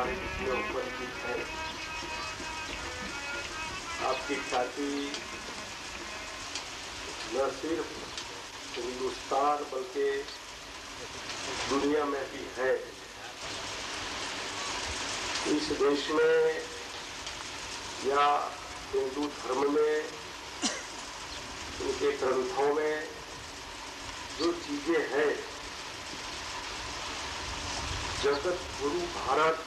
हमारे इसमें उपस्थित है। आपकी ख्याति न सिर्फ हिंदुस्तान बल्कि दुनिया में भी है। इस देश में या हिंदू धर्म में, उनके ग्रंथों में जो चीजें हैं, जगत गुरु भारत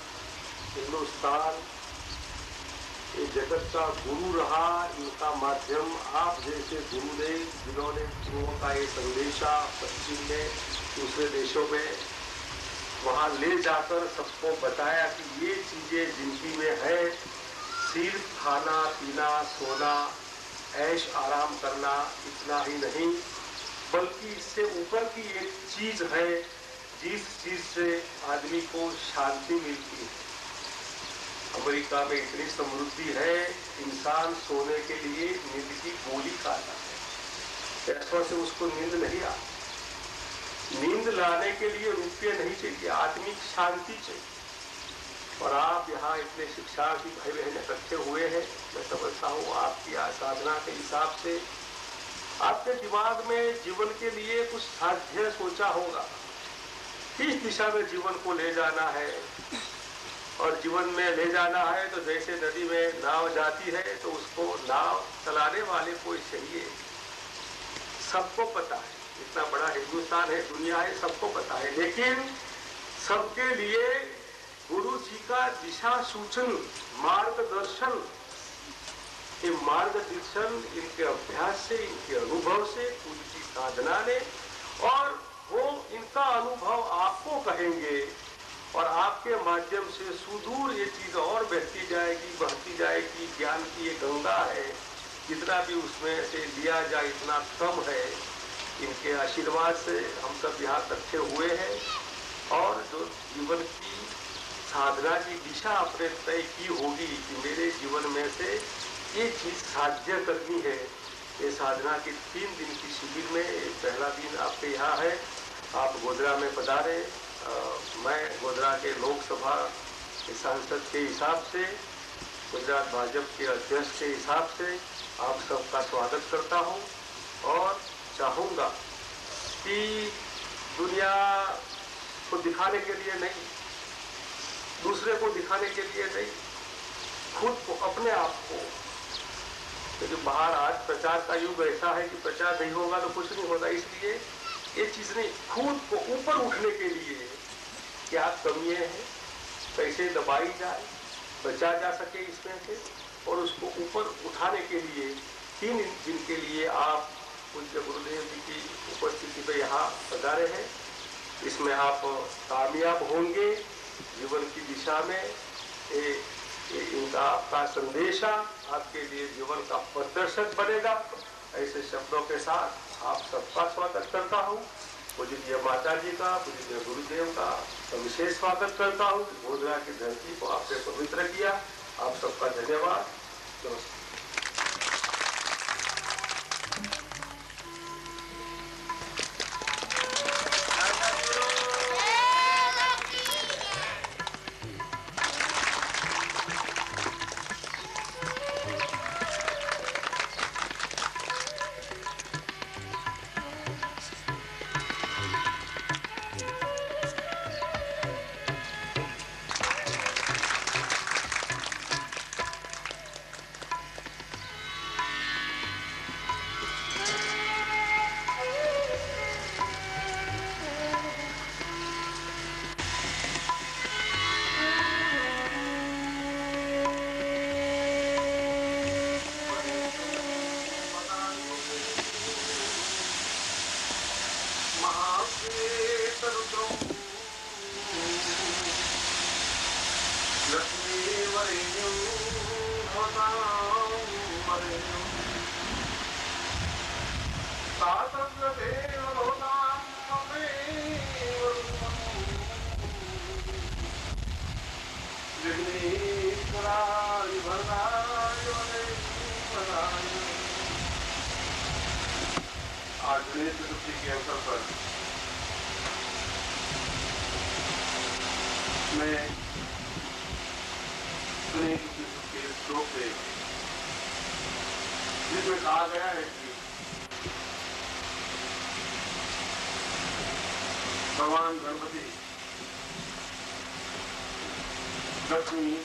हिंदुस्तान ये जगत का गुरु रहा। इनका माध्यम आप जैसे गुरुदेव, जिन्होंने गुरुओं का ये संदेशा पश्चिम में, दूसरे देशों में वहां ले जाकर सबको बताया कि ये चीजें जिंदगी में है, सिर्फ खाना पीना सोना ऐश आराम करना इतना ही नहीं, बल्कि इससे ऊपर की एक चीज है जिस चीज से आदमी को शांति मिलती है। अमेरिका में इतनी समृद्धि है, इंसान सोने के लिए नींद की गोली खाता है, पैसों से उसको नींद नहीं आती। नींद लाने के लिए रुपये नहीं चाहिए, आत्मिक शांति चाहिए। और आप यहाँ इतने शिक्षा की भाई बहन इकट्ठे हुए हैं, मैं समझता हूँ आपकी साधना के हिसाब से आपके दिमाग में जीवन के लिए कुछ साध्य सोचा होगा, किस दिशा में जीवन को ले जाना है। और जीवन में ले जाना है तो जैसे नदी में नाव जाती है तो उसको नाव चलाने वाले कोई चाहिए। सबको पता है, इतना बड़ा हिंदुस्तान है, दुनिया है, सबको पता है, लेकिन सबके लिए गुरु जी का दिशा सूचन, मार्गदर्शन, ये मार्गदर्शन इनके अभ्यास से, इनके अनुभव से, उनकी साधना ने, और वो इनका अनुभव आपको कहेंगे और आपके माध्यम से सुदूर ये चीज और बहती जाएगी। ज्ञान की ये गंगा है, जितना भी उसमें से लिया जाए इतना कम है। इनके आशीर्वाद से हम सब यहाँ इकट्ठे हुए हैं और जो जीवन की साधना की दिशा आपने तय की होगी कि मेरे जीवन में से ये चीज साध्य करनी है। ये साधना की 3 दिन की शिविर में पहला दिन आपके यहाँ है, आप गोधरा में पधारे। मैं गोधरा के लोकसभा के सांसद के हिसाब से, गुजरात भाजपा के अध्यक्ष के हिसाब से आप सबका स्वागत करता हूं और चाहूंगा कि दुनिया को दिखाने के लिए नहीं, दूसरे को दिखाने के लिए नहीं, खुद को, अपने आप को, क्योंकि बाहर आज प्रचार का युग ऐसा है कि प्रचार नहीं होगा तो कुछ नहीं होता। इसलिए ये चीज नहीं, खुद को ऊपर उठने के लिए क्या कमियां हैं, कैसे दबाई जाए, बचा जा सके इसमें से, और उसको ऊपर उठाने के लिए 3 दिन के लिए आप पूज्य गुरुदेव जी की उपस्थिति में यहाँ पधारे हैं। इसमें आप कामयाब होंगे जीवन की दिशा में। इनका आपका संदेशा आपके लिए जीवन का प्रदर्शक बनेगा। ऐसे शब्दों के साथ आप सबका स्वागत करता हूँ। पूज्य माता जी का, पूज्य गुरुदेव का विशेष स्वागत करता हूँ। गोधरा की धरती को आपने पवित्र किया, आप सबका धन्यवाद। नमस्कार। आज गणेश चतुर्थी के अवसर पर मैं सुने के श्लोक से, जिसमें कहा गया है कि भगवान गणपति, लक्ष्मी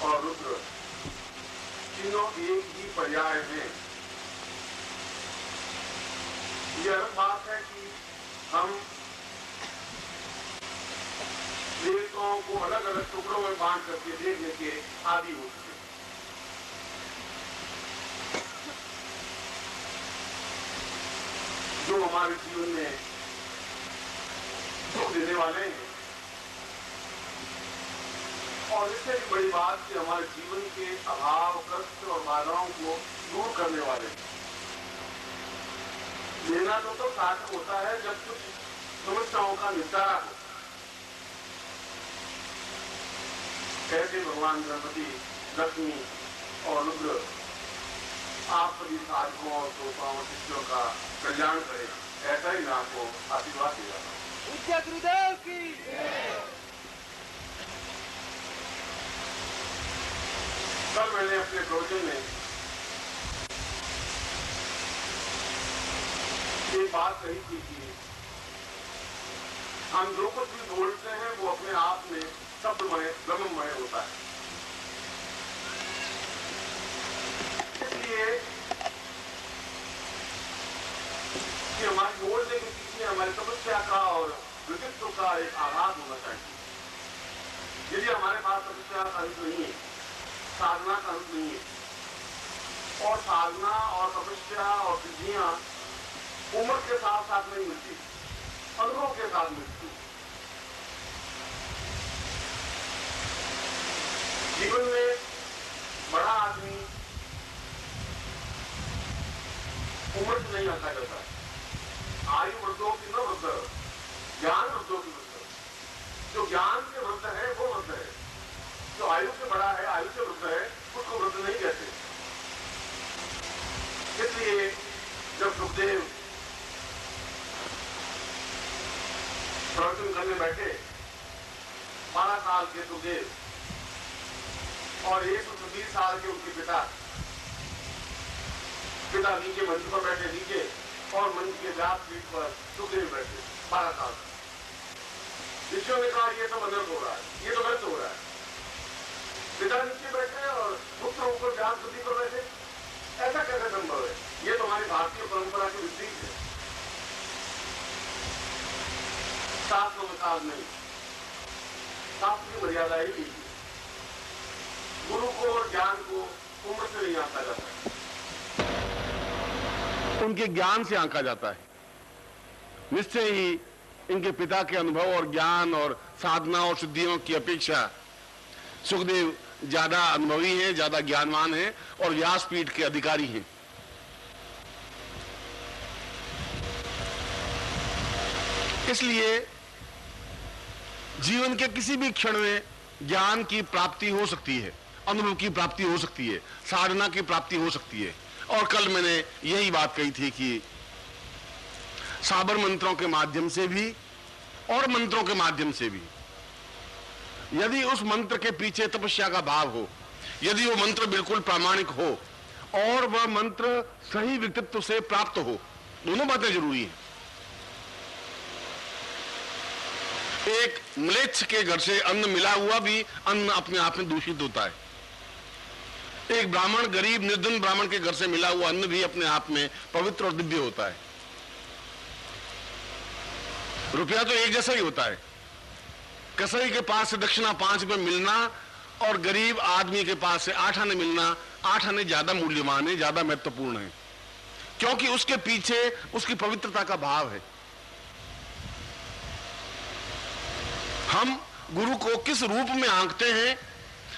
और रुद्र तीनों एक ही पर्याय हैं। यह अलग बात है कि हम देवताओं को अलग अलग टुकड़ों में बांट करके देखने के आदि हो चुके। जो हमारे जीवन में सुख देने वाले हैं, और इससे भी बड़ी बात कि हमारे जीवन के अभाव, कष्ट और बाधाओं को दूर करने वाले। लेना तो सार्थक होता है जब कुछ समस्याओं का निपटारा हो। कैसे भगवान गणपति, लक्ष्मी और रुद्र आप सभी साधकों और श्रोताओं, शिष्यों का कल्याण करें, ऐसा ही मैं आपको आशीर्वाद दे रहा हूं। विद्या गुरुदेव की कल मैंने अपने प्रवचन में ये बात कही थी कि हम जो कुछ भी बोलते हैं वो अपने आप में शब्दमय, ब्रह्ममय होता है। इसलिए कि हमारे बोलने के पीछे हमारी तपस्या का और व्यक्तित्व का एक आधार होना चाहिए। यदि हमारे पास तपस्या का अंत नहीं है, साधना का अंत नहीं है, और साधना और तपस्या और सिद्धियां उम्र के साथ साथ नहीं मिलती, अनुभव के साथ मिलती। जीवन में बड़ा आदमी उम्र से नहीं आता करता। आयु वृद्धों की न वृद्ध, ज्ञान वृद्धों की वृद्ध। जो ज्ञान से वृद्ध है वो वृद्ध है, जो आयु से बड़ा है, आयु से वृद्ध है, उसको वृद्ध नहीं कहते। इसलिए जब सुखदेव प्रवचन करने बैठे, 12 साल के सुखदेव और 120 साल के उनके पिता नीचे मंच पर बैठे, नीचे, और मंच के व्यासपीठ पर सुखदेव बैठे 12 साल। शिष्यों ने कहा ये सब अनर्थ हो रहा है, ये तो व्यर्थ हो रहा है। पिता नीचे बैठे और पुत्र ऊपर व्यास गद्दी पर बैठे, ऐसा कैसे संभव है? ये तो हमारी भारतीय परंपरा की विपरीत है। शास्त्र में साध नहीं, शास्त्र की मर्यादा ही नहीं। गुरु को और ज्ञान को उम्र से नहीं आंका जाता है, उनके ज्ञान से आंका जाता है। निश्चय ही इनके पिता के अनुभव और ज्ञान और साधना और सिद्धियों की अपेक्षा सुखदेव ज्यादा अनुभवी हैं, ज्यादा ज्ञानवान हैं और व्यासपीठ के अधिकारी हैं। इसलिए जीवन के किसी भी क्षण में ज्ञान की प्राप्ति हो सकती है, अनुभव की प्राप्ति हो सकती है, साधना की प्राप्ति हो सकती है। और कल मैंने यही बात कही थी कि साबर मंत्रों के माध्यम से भी और मंत्रों के माध्यम से भी, यदि उस मंत्र के पीछे तपस्या का भाव हो, यदि वो मंत्र बिल्कुल प्रामाणिक हो और वह मंत्र सही व्यक्तित्व से प्राप्त हो, दोनों बातें जरूरी हैं। एक म्लेच्छ के घर से अन्न मिला हुआ भी अन्न अपने आप में दूषित होता है। एक ब्राह्मण, गरीब निर्धन ब्राह्मण के घर से मिला हुआ अन्न भी अपने आप में पवित्र और दिव्य होता है। रुपया तो एक जैसा ही होता है। कसाई के पास से दक्षिणा 5 रुपये मिलना और गरीब आदमी के पास से 8 आने मिलना, 8 आने ज्यादा मूल्यवान है, ज्यादा महत्वपूर्ण है, क्योंकि उसके पीछे उसकी पवित्रता का भाव है। हम गुरु को किस रूप में आंकते हैं,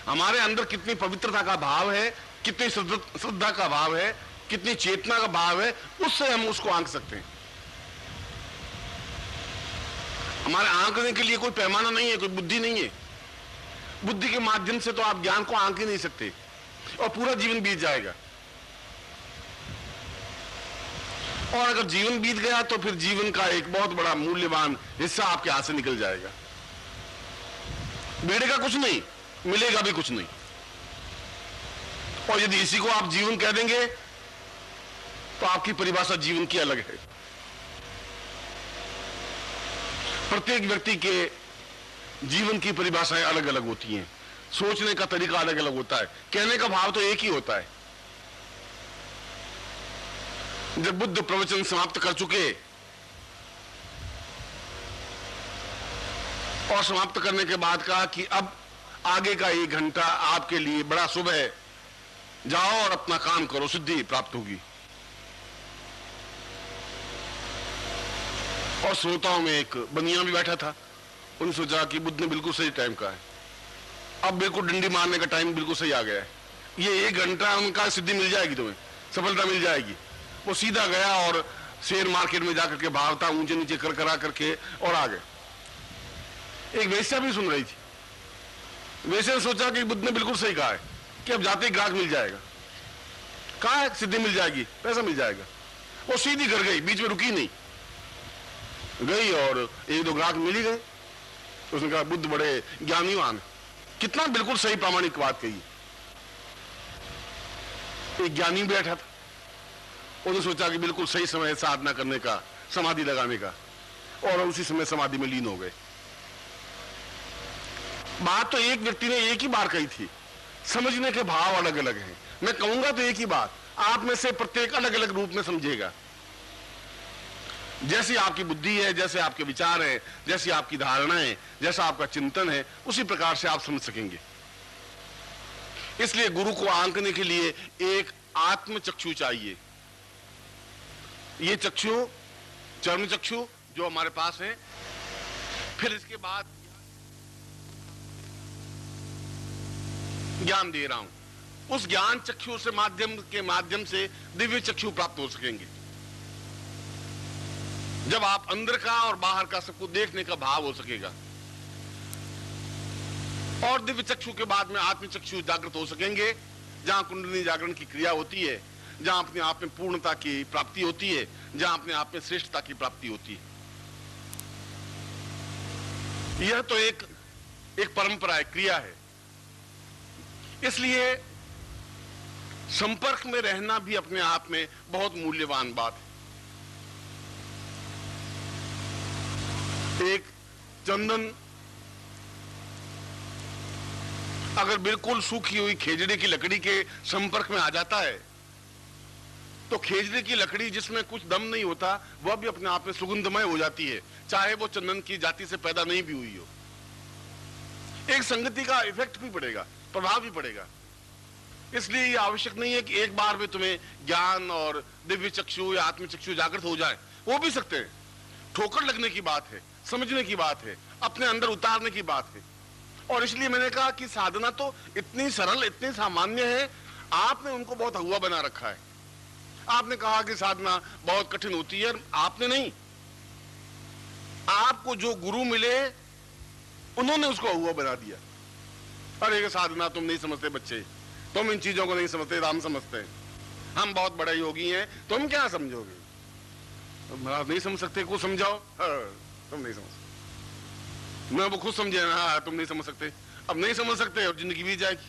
हमारे अंदर कितनी पवित्रता का भाव है, कितनी श्रद्धा का भाव है, कितनी चेतना का भाव है, उससे हम उसको आंक सकते हैं। हमारे आंकने के लिए कोई पैमाना नहीं है, कोई बुद्धि नहीं है। बुद्धि के माध्यम से तो आप ज्ञान को आंक ही नहीं सकते और पूरा जीवन बीत जाएगा। और अगर जीवन बीत गया तो फिर जीवन का एक बहुत बड़ा मूल्यवान हिस्सा आपके हाथ से निकल जाएगा। बेड़े का कुछ नहीं, मिलेगा भी कुछ नहीं। और यदि इसी को आप जीवन कह देंगे तो आपकी परिभाषा जीवन की अलग है। प्रत्येक व्यक्ति के जीवन की परिभाषाएं अलग अलग होती हैं, सोचने का तरीका अलग अलग होता है, कहने का भाव तो एक ही होता है। जब बुद्ध प्रवचन समाप्त कर चुके और समाप्त करने के बाद कहा कि अब आगे का 1 घंटा आपके लिए बड़ा शुभ है, जाओ और अपना काम करो, सिद्धि प्राप्त होगी। और श्रोताओं में एक बनिया भी बैठा था, उन्होंने सोचा कि बुद्ध ने बिल्कुल सही टाइम कहा है, अब बिल्कुल डंडी मारने का टाइम बिल्कुल सही आ गया है, ये 1 घंटा उनका सिद्धि मिल जाएगी, तुम्हें सफलता मिल जाएगी। वो सीधा गया और शेयर मार्केट में जाकर के भावता ऊंचे नीचे कर करा करके और आ गए। एक वेश्या भी सुन रही थी। वेश्या ने सोचा कि बुद्ध ने बिल्कुल सही कहा है कि अब जाते ही ग्राहक मिल जाएगा, कहा है सिद्धि मिल जाएगी, पैसा मिल जाएगा। वो सीधी घर गई, बीच में रुकी नहीं, गई और 1-2 ग्राहक मिल ही गए। उसने कहा बुद्ध बड़े ज्ञानीवान, कितना बिल्कुल सही प्रामाणिक बात कही। एक ज्ञानी बैठा था, उन्होंने सोचा कि बिल्कुल सही समय साधना करने का, समाधि लगाने का, और उसी समय समाधि में लीन हो गए। बात तो एक व्यक्ति ने एक ही बार कही थी, समझने के भाव अलग अलग हैं। मैं कहूंगा तो एक ही बात, आप में से प्रत्येक अलग अलग रूप में समझेगा। जैसी आपकी बुद्धि है, जैसे आपके विचार है, जैसी आपकी धारणाएं, जैसा आपका चिंतन है, उसी प्रकार से आप समझ सकेंगे। इसलिए गुरु को आंकने के लिए एक आत्म चक्षु चाहिए। ये चक्षु, चर्म चक्षु जो हमारे पास है, फिर इसके बाद ज्ञान दे रहा हूं, उस ज्ञान चक्षु से माध्यम से दिव्य चक्षु प्राप्त हो सकेंगे। जब आप अंदर का और बाहर का सबको देखने का भाव हो सकेगा, और दिव्य चक्षु के बाद में आत्म चक्षु जागृत हो सकेंगे, जहां कुंडलिनी जागरण की क्रिया होती है, जहां अपने आप में पूर्णता की प्राप्ति होती है, जहां अपने आप में श्रेष्ठता की प्राप्ति होती है। यह तो एक परंपरा है, क्रिया है। इसलिए संपर्क में रहना भी अपने आप में बहुत मूल्यवान बात है। एक चंदन अगर बिल्कुल सूखी हुई खेजड़े की लकड़ी के संपर्क में आ जाता है, तो खेजड़े की लकड़ी जिसमें कुछ दम नहीं होता, वह भी अपने आप में सुगंधमय हो जाती है, चाहे वो चंदन की जाति से पैदा नहीं भी हुई हो। एक संगति का इफेक्ट भी पड़ेगा, प्रभाव भी पड़ेगा। इसलिए ये आवश्यक नहीं है कि एक बार में तुम्हें ज्ञान और दिव्य चक्षु या आत्म चक्षु जागृत हो जाए, हो भी सकते हैं। ठोकर लगने की बात है, समझने की बात है, अपने अंदर उतारने की बात है। और इसलिए मैंने कहा कि साधना तो इतनी सरल, इतनी सामान्य है, आपने उनको बहुत हुआ बना रखा है। आपने कहा कि साधना बहुत कठिन होती है, आपने नहीं, आपको जो गुरु मिले उन्होंने उसको हुआ बना दिया। अरे साधना तुम नहीं समझते बच्चे, तुम इन चीजों को नहीं समझते, हम समझते हैं, हम बहुत बड़े योगी हैं, तुम क्या समझोगे? महाराज नहीं समझ सकते, को समझाओ। तुम नहीं समझ सकते, मैं वो खुद समझे ना। हाँ, तुम नहीं समझ सकते, अब नहीं समझ सकते और जिंदगी बीत जाएगी।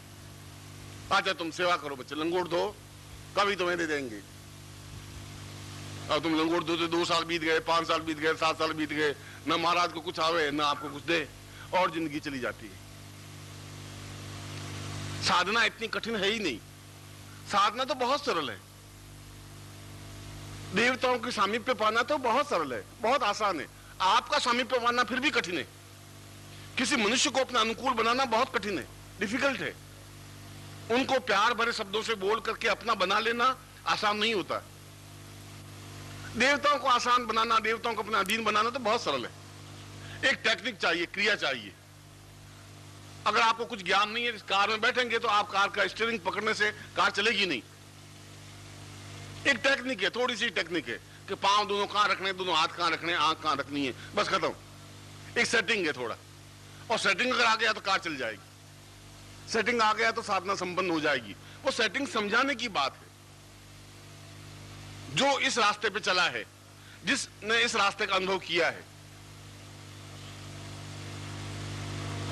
अच्छा तुम सेवा करो बच्चे, लंगोट दो, कभी तुम्हें दे देंगे। और तुम लंगोट दो तो 2 साल बीत गए, 5 साल बीत गए, 7 साल बीत गए, ना महाराज को कुछ आवे ना आपको कुछ दे, और जिंदगी चली जाती है। साधना इतनी कठिन है ही नहीं, साधना तो बहुत सरल है। देवताओं की सामीप्य पाना तो बहुत सरल है, बहुत आसान है। आपका सामीप्य पाना फिर भी कठिन है। किसी मनुष्य को अपना अनुकूल बनाना बहुत कठिन है, डिफिकल्ट है। उनको प्यार भरे शब्दों से बोल करके अपना बना लेना आसान नहीं होता। देवताओं को आसान बनाना, देवताओं को अपना अधीन बनाना तो बहुत सरल है। एक टेक्निक चाहिए, क्रिया चाहिए। अगर आपको कुछ ज्ञान नहीं है, इस कार में बैठेंगे तो आप कार का स्टीयरिंग पकड़ने से कार चलेगी नहीं। एक टेक्निक है, थोड़ी सी टेक्निक है कि पांव दोनों कहां रखने, दोनों हाथ कहां रखने, आंख कहां रखनी है, बस खत्म। एक सेटिंग है थोड़ा, और सेटिंग अगर आ गया तो कार चल जाएगी। सेटिंग आ गया तो साधना संपन्न हो जाएगी। वो सेटिंग समझाने की बात है। जो इस रास्ते पे चला है, जिसने इस रास्ते का अनुभव किया है,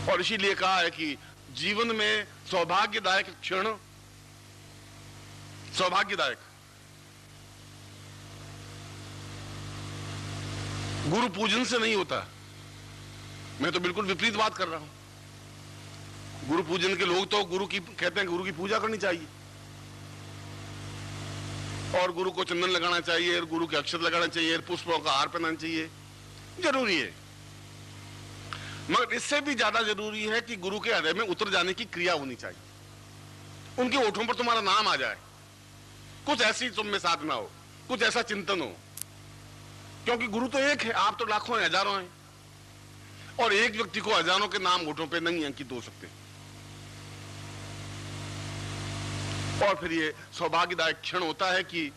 और इसीलिए कहा है कि जीवन में सौभाग्यदायक क्षण, सौभाग्यदायक गुरु पूजन से नहीं होता। मैं तो बिल्कुल विपरीत बात कर रहा हूं। गुरु पूजन के लोग तो गुरु की कहते हैं गुरु की पूजा करनी चाहिए और गुरु को चंदन लगाना चाहिए और गुरु के अक्षत लगाना चाहिए, पुष्पों का हार पहनाना चाहिए, जरूरी है। मगर इससे भी ज्यादा जरूरी है कि गुरु के हृदय में उतर जाने की क्रिया होनी चाहिए, उनके होठों पर तुम्हारा नाम आ जाए, कुछ ऐसी तुम में साधना हो, कुछ ऐसा चिंतन हो। क्योंकि गुरु तो एक है, आप तो लाखों हैं, हजारों हैं, और एक व्यक्ति को हजारों के नाम होठों पे नहीं अंकित हो सकते। और फिर ये सौभाग्यदायक क्षण होता है कि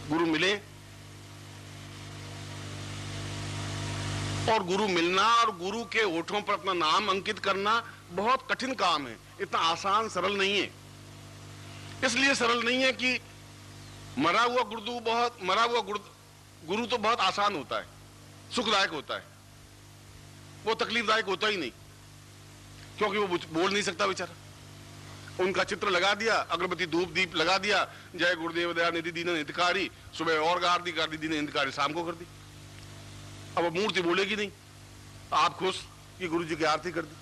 गुरु मिले, और गुरु मिलना और गुरु के होठों पर अपना नाम अंकित करना बहुत कठिन काम है, इतना आसान सरल नहीं है। इसलिए सरल नहीं है कि मरा हुआ गुरु तो बहुत आसान होता है, सुखदायक होता है, वो तकलीफदायक होता ही नहीं, क्योंकि वो बोल नहीं सकता बेचारा। उनका चित्र लगा दिया, अगरबत्ती धूप दीप लगा दिया, जय गुरुदेव दया निधि दीन हितकारी, सुबह और कर दी दीन हितकारी, शाम को कर दी। अब वो मूर्ति बोलेगी नहीं, आप खुश कि गुरु जी की आरती कर दी।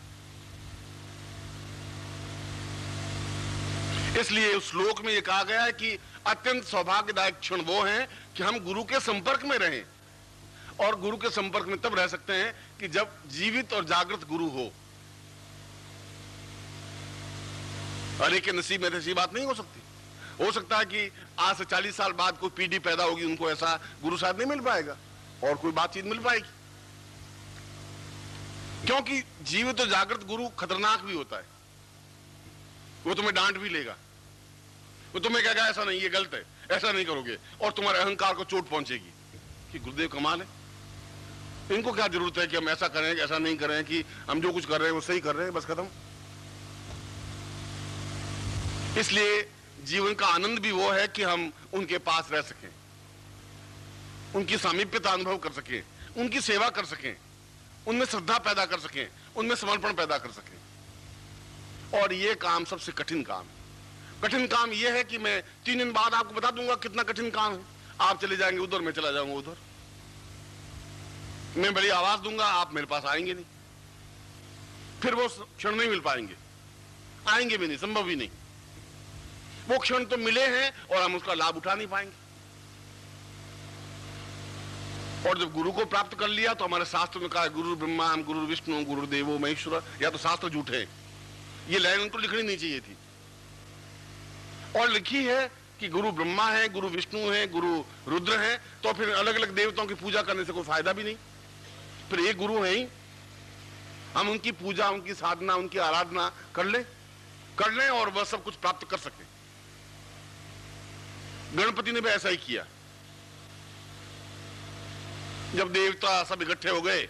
इसलिए उस श्लोक में ये कहा गया है कि अत्यंत सौभाग्यदायक क्षण वो हैं कि हम गुरु के संपर्क में रहें, और गुरु के संपर्क में तब रह सकते हैं कि जब जीवित और जागृत गुरु हो। अरे के नसीब में ऐसी बात नहीं हो सकती। हो सकता है कि आज से 40 साल बाद कोई पीढ़ी पैदा होगी, उनको ऐसा गुरु शायद नहीं मिल पाएगा और कोई बातचीत मिल पाएगी, क्योंकि जीवित और जागृत गुरु खतरनाक भी होता है। वो तुम्हें डांट भी लेगा, वो तुम्हें कहेगा ऐसा नहीं, ये गलत है, ऐसा नहीं करोगे, और तुम्हारे अहंकार को चोट पहुंचेगी कि गुरुदेव कमाल है, इनको क्या जरूरत है कि हम ऐसा करें, ऐसा नहीं करें, कि हम जो कुछ कर रहे हैं वो सही कर रहे हैं, बस खत्म। इसलिए जीवन का आनंद भी वो है कि हम उनके पास रह सकें, उनकी सामीप्यता अनुभव कर सकें, उनकी सेवा कर सकें, उनमें श्रद्धा पैदा कर सकें, उनमें समर्पण पैदा कर सकें। और ये काम सबसे कठिन काम है। कठिन काम यह है कि मैं 3 दिन बाद आपको बता दूंगा कितना कठिन काम है। आप चले जाएंगे उधर, मैं चला जाऊंगा उधर, मैं बड़ी आवाज दूंगा, आप मेरे पास आएंगे नहीं, फिर वो क्षण नहीं मिल पाएंगे, आएंगे भी नहीं, संभव ही नहीं। वो क्षण तो मिले हैं और हम उसका लाभ उठा नहीं पाएंगे। और जब गुरु को प्राप्त कर लिया तो हमारे शास्त्र में कहा है गुरु ब्रह्मा गुरु विष्णु गुरु देवो महेश्वर। या तो शास्त्र झूठे हैं, ये लाइन उनको लिखनी नहीं चाहिए थी, और लिखी है कि गुरु ब्रह्मा है, गुरु विष्णु है, गुरु रुद्र है, तो फिर अलग अलग देवताओं की पूजा करने से कोई फायदा भी नहीं। फिर एक गुरु है ही, हम उनकी पूजा, उनकी साधना, उनकी आराधना कर लें और वह सब कुछ प्राप्त कर सके। गणपति ने भी ऐसा ही किया। जब देवता सब इकट्ठे हो गए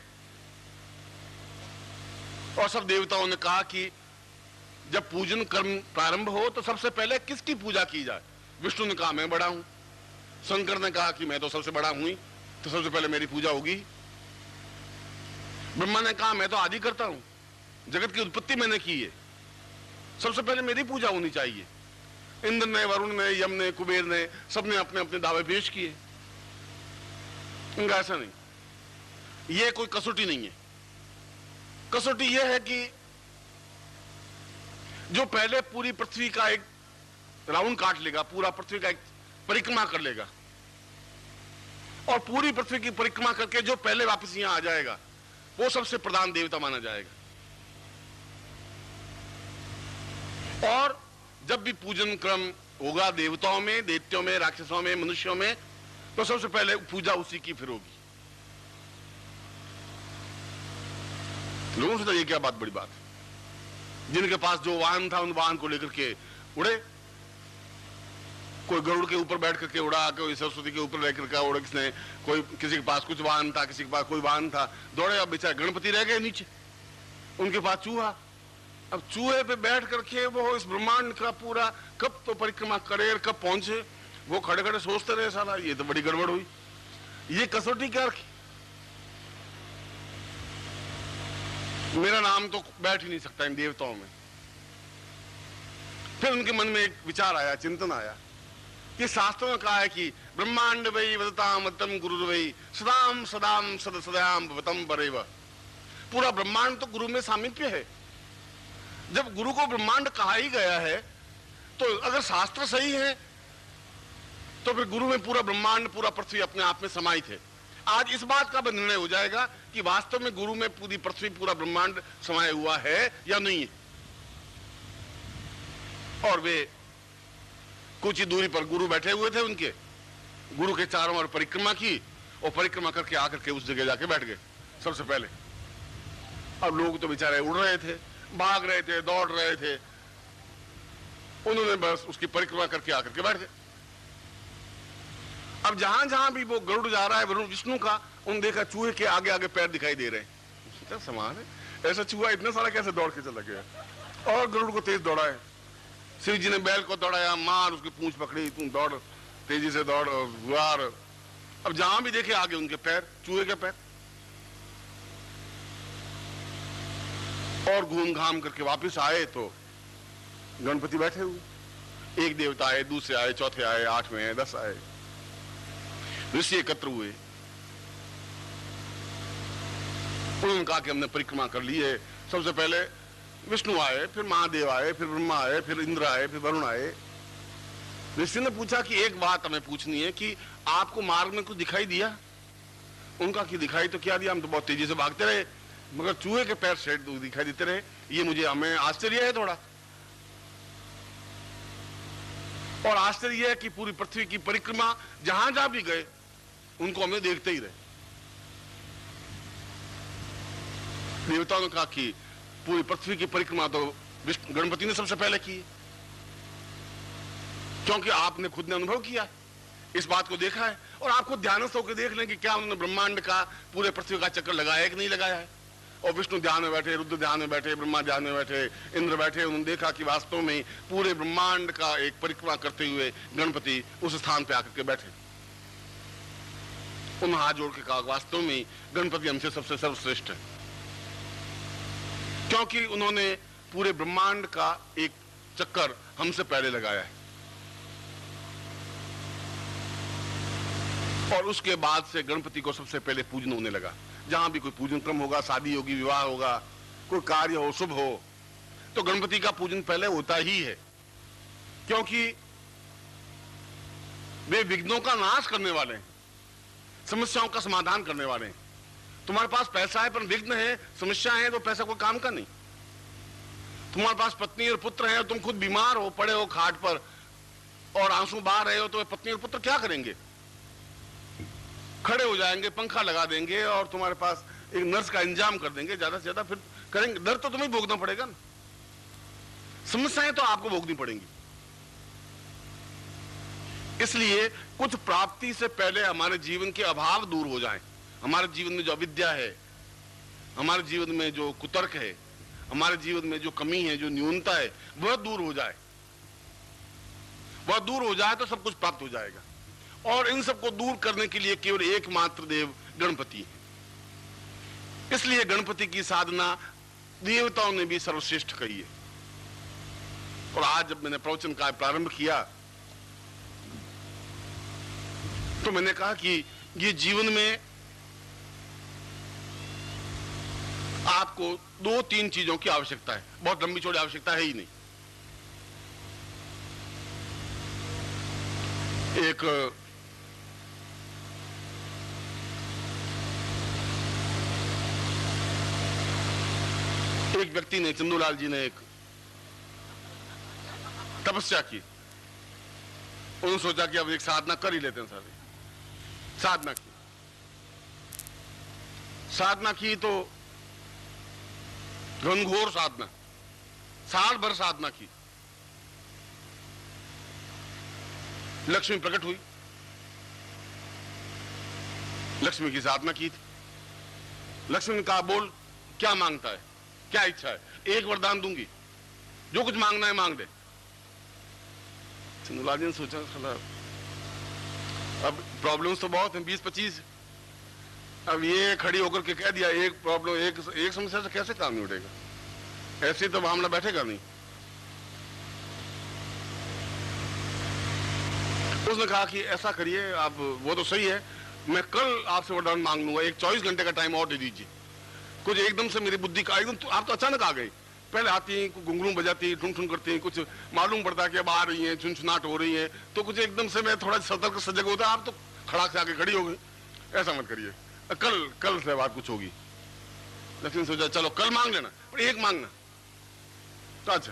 और सब देवताओं ने कहा कि जब पूजन कर्म प्रारंभ हो तो सबसे पहले किसकी पूजा की जाए? विष्णु ने कहा मैं बड़ा हूं, शंकर ने कहा कि मैं तो सबसे बड़ा हूं ही, तो सबसे पहले मेरी पूजा होगी। ब्रह्मा ने कहा मैं तो आदि करता हूं, जगत की उत्पत्ति मैंने की है, सबसे पहले मेरी पूजा होनी चाहिए। इंद्र ने, वरुण ने, यम ने, कुबेर ने, सबने अपने अपने दावे पेश किए। इनका ऐसा नहीं, ये कोई कसौटी नहीं है। कसौटी यह है कि जो पहले पूरी पृथ्वी का एक राउंड काट लेगा, पूरा पृथ्वी का एक परिक्रमा कर लेगा, और पूरी पृथ्वी की परिक्रमा करके जो पहले वापस यहां आ जाएगा वो सबसे प्रधान देवता माना जाएगा। और जब भी पूजन क्रम होगा देवताओं में, दैत्यों में, राक्षसों में, मनुष्यों में, तो सबसे पहले पूजा उसी की फिर होगी। लोगों से तो ये क्या बात बड़ी बात है? जिनके पास जो वाहन था उन वाहन को लेकर के उड़े, कोई गरुड़ के ऊपर बैठ करके उड़ा, कोई सरस्वती के ऊपर रह करके उड़ा, किसने, कोई किसी के पास कुछ वाहन था, किसी के पास कोई वाहन था, दौड़े। अब बेचारे गणपति रह गए नीचे, उनके पास चूहा। अब चूहे पे बैठ करके वो इस ब्रह्मांड का पूरा कब तो परिक्रमा करे और कब पहुंचे, वो खड़े खड़े सोचते रहे, साला ये तो बड़ी गड़बड़ हुई, ये कसौटी क्या रखी? मेरा नाम तो बैठ ही नहीं सकता इन देवताओं में। फिर उनके मन में एक विचार आया, चिंतन आया कि शास्त्रों में कहा है कि ब्रह्मांड वै वदताम वदतम गुरुर्वै सदाम सदाम सद सदाम भवतम परेव। पूरा ब्रह्मांड तो गुरु में सामीप्य है। जब गुरु को ब्रह्मांड कहा ही गया है तो अगर शास्त्र सही है तो फिर गुरु में पूरा ब्रह्मांड, पूरा पृथ्वी अपने आप में समाहित है। आज इस बात का निर्णय हो जाएगा कि वास्तव में गुरु में पूरी पृथ्वी, पूरा ब्रह्मांड समाया हुआ है या नहीं है। और वे कुछ ही दूरी पर गुरु बैठे हुए थे, उनके गुरु के चारों ओर परिक्रमा की और परिक्रमा करके आकर के उस जगह जाके बैठ गए सबसे पहले। अब लोग तो बेचारे उड़ रहे थे, भाग रहे थे, दौड़ रहे थे, उन्होंने बस उसकी परिक्रमा करके आकर के बैठ गए। अब जहां जहां भी वो गरुड़ जा रहा है वरुण विष्णु का, उन देखा चूहे के आगे आगे पैर दिखाई दे रहे हैं। क्या समान है, ऐसा चूहा इतना सारा कैसे दौड़ के चला गया? और गरुड़ को तेज दौड़ा है। शिव जी ने बैल को दौड़ाया, मार उसकी पूंछ पकड़ी, तुम दौड़, तेजी से दौड़ और गुआर। अब जहां भी देखे आगे उनके पैर, चूहे के पैर। और घूम घाम करके वापस आए तो गणपति बैठे हुए। एक देवता आए, दूसरे आए, चौथे आए, 8वें आए, 10 आए, ऋषि एकत्र हुए। उन्होंने कहा कि हमने परिक्रमा कर ली है। सबसे पहले विष्णु आए, फिर महादेव आए, फिर ब्रह्मा आए, फिर इंद्र आए, फिर वरुण आए। ऋषि ने पूछा कि एक बात हमें पूछनी है कि आपको मार्ग में कुछ दिखाई दिया? उनका कि दिखाई तो क्या दिया, हम तो बहुत तेजी से भागते रहे, मगर चूहे के पैर सेट दिखाई देते रहे। ये मुझे, हमें आश्चर्य है थोड़ा। और आश्चर्य है कि पूरी पृथ्वी की परिक्रमा जहां जहां भी गए उनको हमें देखते ही रहे। देवताओं ने कहा कि पूरी पृथ्वी की परिक्रमा तो गणपति ने सबसे पहले की, क्योंकि आपने खुद ने अनुभव किया, इस बात को देखा है। और आपको ध्यानस्थ होकर देख लें कि क्या उन्होंने ब्रह्मांड का, पूरे पृथ्वी का चक्कर लगाया है कि नहीं लगाया है। और विष्णु ध्यान में बैठे, रुद्र ध्यान में बैठे, ब्रह्मा ध्यान में बैठे, इंद्र बैठे, उन्होंने देखा कि वास्तव में पूरे ब्रह्मांड का एक परिक्रमा करते हुए गणपति उस स्थान पे आकर के बैठे। उन्होंने हाथ जोड़ के कहा वास्तव में गणपति हमसे सबसे सर्वश्रेष्ठ है, क्योंकि उन्होंने पूरे ब्रह्मांड का एक चक्कर हमसे पहले लगाया है। और उसके बाद से गणपति को सबसे पहले पूजन होने लगा। जहां भी कोई पूजन क्रम होगा, शादी होगी, विवाह होगा, कोई कार्य हो, शुभ हो, तो गणपति का पूजन पहले होता ही है, क्योंकि वे विघ्नों का नाश करने वाले हैं, समस्याओं का समाधान करने वाले हैं। तुम्हारे पास पैसा है पर विघ्न है, समस्या है, तो पैसा कोई काम का नहीं। तुम्हारे पास पत्नी और पुत्र है और तुम खुद बीमार हो, पड़े हो खाट पर और आंसू बहा रहे हो, तो पत्नी और पुत्र क्या करेंगे? खड़े हो जाएंगे, पंखा लगा देंगे और तुम्हारे पास एक नर्स का इंतजाम कर देंगे, ज्यादा से ज्यादा फिर करेंगे। डर तो तुम्हें भोगना पड़ेगा ना, समस्याएं तो आपको भोगनी पड़ेंगी। इसलिए कुछ प्राप्ति से पहले हमारे जीवन के अभाव दूर हो जाएं, हमारे जीवन में जो अविद्या है, हमारे जीवन में जो कुतर्क है, हमारे जीवन में जो कमी है, जो न्यूनता है, वह दूर हो जाए। वह दूर हो जाए तो सब कुछ प्राप्त हो जाएगा। और इन सबको दूर करने के लिए केवल एकमात्र देव गणपति है। इसलिए गणपति की साधना देवताओं ने भी सर्वश्रेष्ठ कही है। और आज जब मैंने प्रवचन का प्रारंभ किया तो मैंने कहा कि ये जीवन में आपको 2-3 चीजों की आवश्यकता है, बहुत लंबी चौड़ी आवश्यकता है ही नहीं। एक व्यक्ति ने, चंदूलाल जी ने एक तपस्या की। उन्होंने सोचा कि अब एक साधना कर ही लेते हैं सारे। साधना की तो घनघोर साधना, साल भर साधना की। लक्ष्मी प्रकट हुई, लक्ष्मी की साधना की थी। लक्ष्मी ने कहा बोल क्या मांगता है, क्या इच्छा है, एक वरदान दूंगी, जो कुछ मांगना है मांग दे। चंदूलाल जी ने सोचा अब प्रॉब्लम्स तो बहुत हैं, 20-25, अब ये खड़ी होकर के कह दिया एक प्रॉब्लम, एक समस्या से कैसे काम नहीं उठेगा? ऐसे तो मामला बैठेगा नहीं। उसने कहा कि ऐसा करिए आप, वो तो सही है, मैं कल आपसे वरदान मांग लूंगा, एक 24 घंटे का टाइम और दे दीजिए। कुछ एकदम से मेरी बुद्धि का एकदम, आप तो अचानक आ गई। पहले आती हैं, घुंघरू बजाती हैं, ठुन ठुन करती हैं, कुछ मालूम पड़ता है कि अब आ रही हैं, चुनचुनाट हो रही है, तो कुछ एकदम से मैं थोड़ा सतर्क सजग होता, आप तो खड़ाक से आके खड़ी हो गई। ऐसा मत करिए, कल से बात कुछ होगी। लेकिन सोचा चलो कल मांग लेना, पर एक मांगना। तो अच्छा,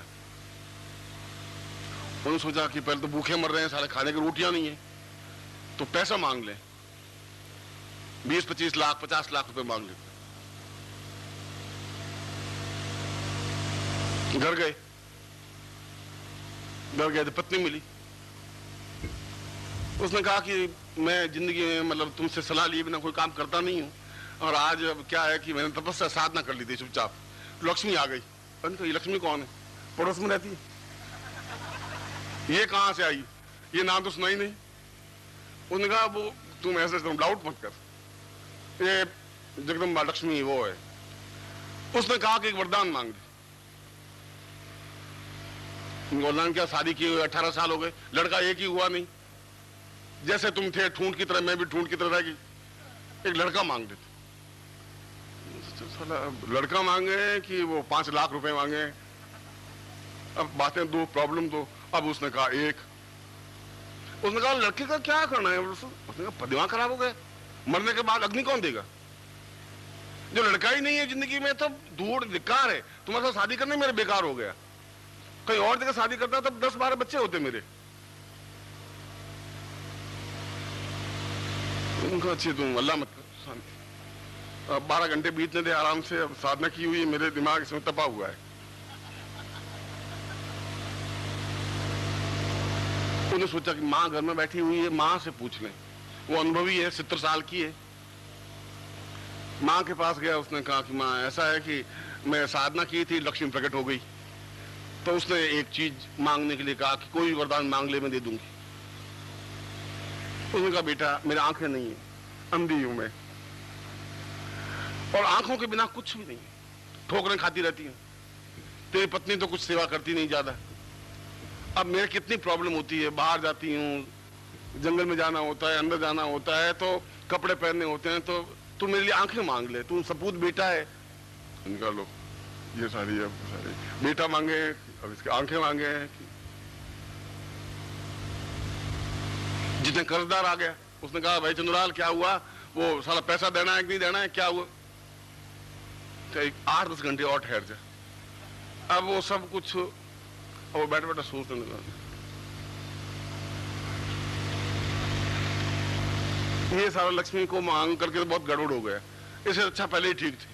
उन्होंने सोचा कि पहले तो भूखे मर रहे हैं, सारे खाने की रोटियां नहीं है, तो पैसा मांग ले, 20-25 लाख 50 लाख रुपए मांग ले। घर गए तो पत्नी मिली। उसने कहा कि मैं जिंदगी में मतलब तुमसे सलाह लिए बिना कोई काम करता नहीं हूं, और आज अब क्या है कि मैंने तपस्या साधना कर ली थी चुपचाप, लक्ष्मी आ गई। तो ये लक्ष्मी कौन है? पड़ोस में रहती है, ये कहां से आई, ये नाम तो सुना ही नहीं। उसने कहा वो तुम ऐसे डाउट मत कर, ये जगदम्बा लक्ष्मी वो है। उसने कहा कि एक वरदान मांग ले। वरदान क्या, शादी किए हुए 18 साल हो गए, लड़का एक ही हुआ नहीं, जैसे तुम थे ठूंठ की तरह, मैं भी ठूंठ की तरह रह गई, एक लड़का मांग देते। लड़का मांगे कि वो 5 लाख रुपए मांगे, अब बातें दो, प्रॉब्लम दो। अब उसने कहा एक। उसने कहा लड़के का क्या करना है? उसने कहा दिमाग खराब हो गया, मरने के बाद अग्नि कौन देगा? जो लड़का ही नहीं है जिंदगी में तो दूर बेकार है, तुम्हारे साथ शादी करने मेरे बेकार हो गया। कहीं और जगह शादी करता तब 10-12 बच्चे होते मेरे। उनको अच्छी तुम अल्लाह मत कर, शांति। अब 12 घंटे बीतने दे आराम से, अब साधना की हुई है, मेरे दिमाग इसमें तपा हुआ है। उन्होंने सोचा कि माँ घर में बैठी हुई है, माँ से पूछ लें, वो अनुभवी है, 70 साल की है। माँ के पास गया, उसने कहा कि माँ ऐसा है कि मैं साधना की थी, लक्ष्मी प्रकट हो गई, तो उसने एक चीज मांगने के लिए कहा कि कोई वरदान मांग ले, मैं दे दूंगी। उसने कहा बेटा मेरी आंखें नहीं है, अंधी हूं मैं, और आंखों के बिना कुछ भी नहीं, ठोकरें खाती रहती हैं। तेरी पत्नी तो कुछ सेवा करती नहीं ज्यादा। अब मेरे कितनी प्रॉब्लम होती है, बाहर जाती हूँ, जंगल में जाना होता है, अंदर जाना होता है, तो कपड़े पहनने होते हैं, तो तू मेरे लिए आंखें मांग ले, तू सपूत बेटा है। इनका लो ये सारी बेटा मांगे, अब इसके आंखें मांगे। जितने कर्जदार आ गया, उसने कहा भाई चंद्रलाल क्या हुआ, वो सारा पैसा देना है कि नहीं देना है, क्या हुआ? 8-10 घंटे और ठहर जा। अब वो सब कुछ वो बैठे बैठे सोचने लगा, ये सारा लक्ष्मी को मांग करके तो बहुत गड़बड़ हो गया, इससे अच्छा पहले ही ठीक थी।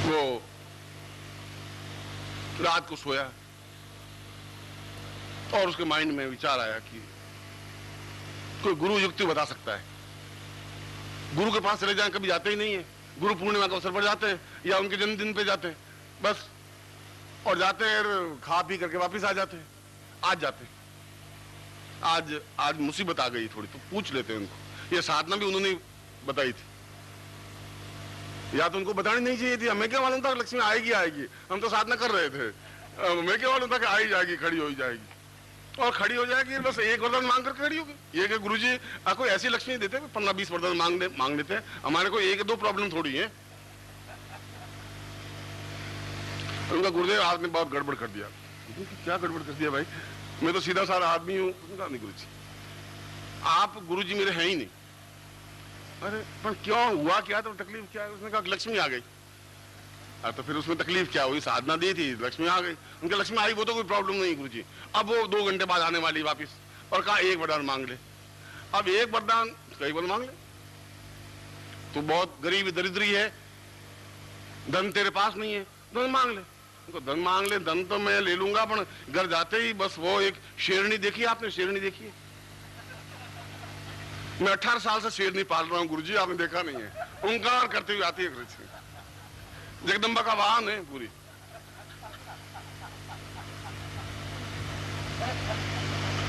वो रात को सोया और उसके माइंड में विचार आया कि कोई गुरु युक्ति बता सकता है। गुरु के पास चले जाएं, कभी जाते ही नहीं है, गुरु पूर्णिमा के अवसर पर जाते हैं या उनके जन्मदिन पे जाते हैं बस, और जाते हैं खा पी करके वापिस आ जाते हैं। आज जाते हैं, आज मुसीबत आ गई थोड़ी, तो पूछ लेते हैं उनको। ये साधना भी उन्होंने बताई थी, या तो उनको बतानी नहीं चाहिए थी, हमें क्या मालूम था लक्ष्मी आएगी आएगी, हम तो साधना कर रहे थे, हमें क्या मालूम था कि आई जाएगी, खड़ी हो जाएगी, और खड़ी हो जाएगी, बस एक वरदान मांग करके खड़ी होगी। ये कि गुरुजी कोई ऐसी लक्ष्मी देते 15-20 वरदान मांग लेते हैं, हमारे को 1-2 प्रॉब्लम थोड़ी है। उनका गुरुदेव आपने बहुत गड़बड़ कर दिया। क्या गड़बड़ कर दिया भाई, मैं तो सीधा साधा आदमी हूँ। नहीं गुरुजी, आप गुरुजी मेरे हैं ही नहीं। अरे पर क्यों हुआ क्या, तो तकलीफ क्या है? उसने कहा लक्ष्मी आ गई। तो फिर उसमें तकलीफ क्या हुई, साधना दी थी, लक्ष्मी आ गई। उनके लक्ष्मी आई वो तो कोई प्रॉब्लम नहीं गुरुजी, अब वो 2 घंटे बाद आने वाली वापिस, और कहा एक वरदान मांग ले। अब एक वरदान कई बार मांग ले, तो बहुत गरीब दरिद्री है, धन तेरे पास नहीं है, धन मांग ले। उनको धन मांग ले, धन तो मैं ले लूंगा, पर घर जाते ही बस वो एक शेरनी देखी आपने, शेरनी देखी है? मैं 18 साल से शेरनी पाल रहा हूँ गुरुजी, आपने देखा नहीं है? ओंकार करते हुए आती है, जगदम्बा का वाहन है पूरी।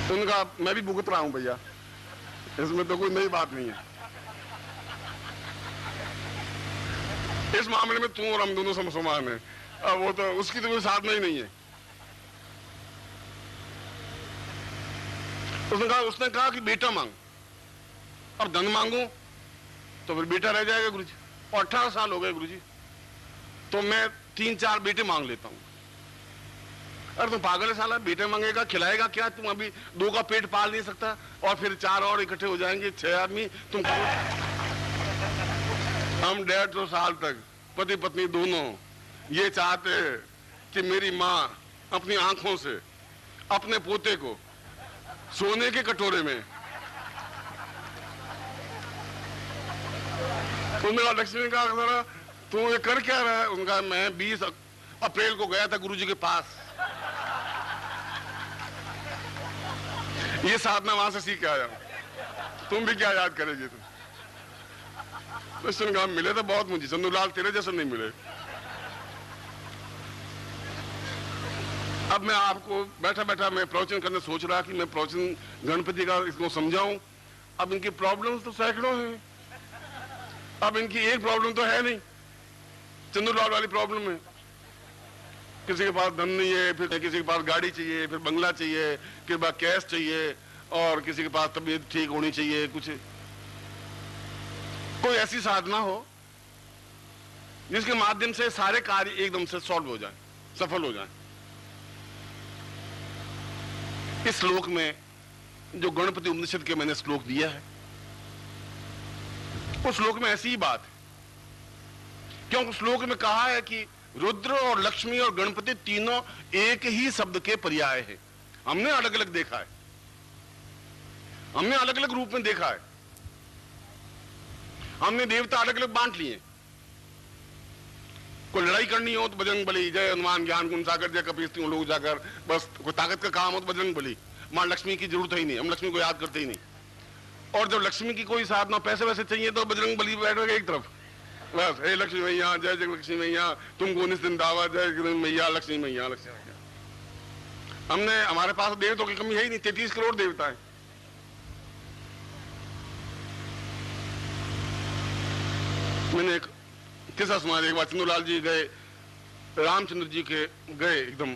उनका मैं भी भुगत रहा हूं भैया, इसमें तो कोई नई बात नहीं है। इस मामले में तू और हम दोनों समान हैं। अब वो तो उसकी तो कोई साधना ही नहीं है। उसने कहा कि बेटा मांग। अब धन मांगू तो फिर बेटा रह जाएगा गुरुजी, और 18 साल हो गए गुरुजी, तो मैं 3-4 बेटे मांग लेता हूं। अरे तुम पागल है साला, बेटे मांगेगा, खिलाएगा क्या? तुम अभी 2 का पेट पाल नहीं सकता, और फिर 4 और इकट्ठे हो जाएंगे, 6 आदमी तुम। हम 150 साल तक पति पत्नी दोनों ये चाहते हैं कि मेरी माँ अपनी आंखों से अपने पोते को सोने के कटोरे में, उन्होंने लक्ष्मी का जरा तू ये कर क्या रहा है? उनका मैं 20 अप्रैल को गया था गुरुजी के पास, ये साधना वहां से सीख के आया, तुम भी क्या याद करेगी? तुम तो मिले तो बहुत मुझे, चंदूलाल तेरे जैसे नहीं मिले। अब मैं आपको बैठा बैठा मैं प्रवचन करने सोच रहा कि मैं प्रवचन गणपति का इसको समझाऊं। अब इनकी प्रॉब्लम्स तो सैकड़ों हैं, अब इनकी एक प्रॉब्लम तो है नहीं, चंदूलाल वाली प्रॉब्लम है। किसी के पास धन नहीं है, फिर किसी के पास गाड़ी चाहिए, फिर बंगला चाहिए, किसी के पास कैश चाहिए, और किसी के पास तबीयत ठीक होनी चाहिए। कुछ कोई ऐसी साधना हो जिसके माध्यम से सारे कार्य एकदम से सॉल्व हो जाए, सफल हो जाए। इस श्लोक में जो गणपति उपनिषद के मैंने श्लोक दिया है, उस श्लोक में ऐसी ही बात है, क्योंकि श्लोक में कहा है कि रुद्र और लक्ष्मी और गणपति तीनों एक ही शब्द के पर्याय हैं। हमने अलग अलग देखा है, हमने अलग अलग रूप में देखा है, हमने देवता अलग अलग बांट लिए। कोई लड़ाई करनी हो तो बजरंग बली, जय हनुमान ज्ञान गुण सागर, जय कपीस लोग जाकर, बस कोई ताकत का काम हो तो बजरंग बली। मां लक्ष्मी की जरूरत ही नहीं, हम लक्ष्मी को याद करते ही नहीं। और जब लक्ष्मी की कोई साधना पैसे वैसे चाहिए तो बजरंग बली बैठ गए एक तरफ, बस हे लक्ष्मी मैया, जय जय लक्ष्मी मैया, तुमको निश्चिंत दावा, जय मैया लक्ष्मी मैया, लक्ष्मी मैया। हमने, हमारे पास देवताओं की कमी है ही नहीं, 33 करोड़ देवता है। मैंने एक किस्सा सुना, एक बार चंदूलाल जी गए, रामचंद्र जी के गए एकदम,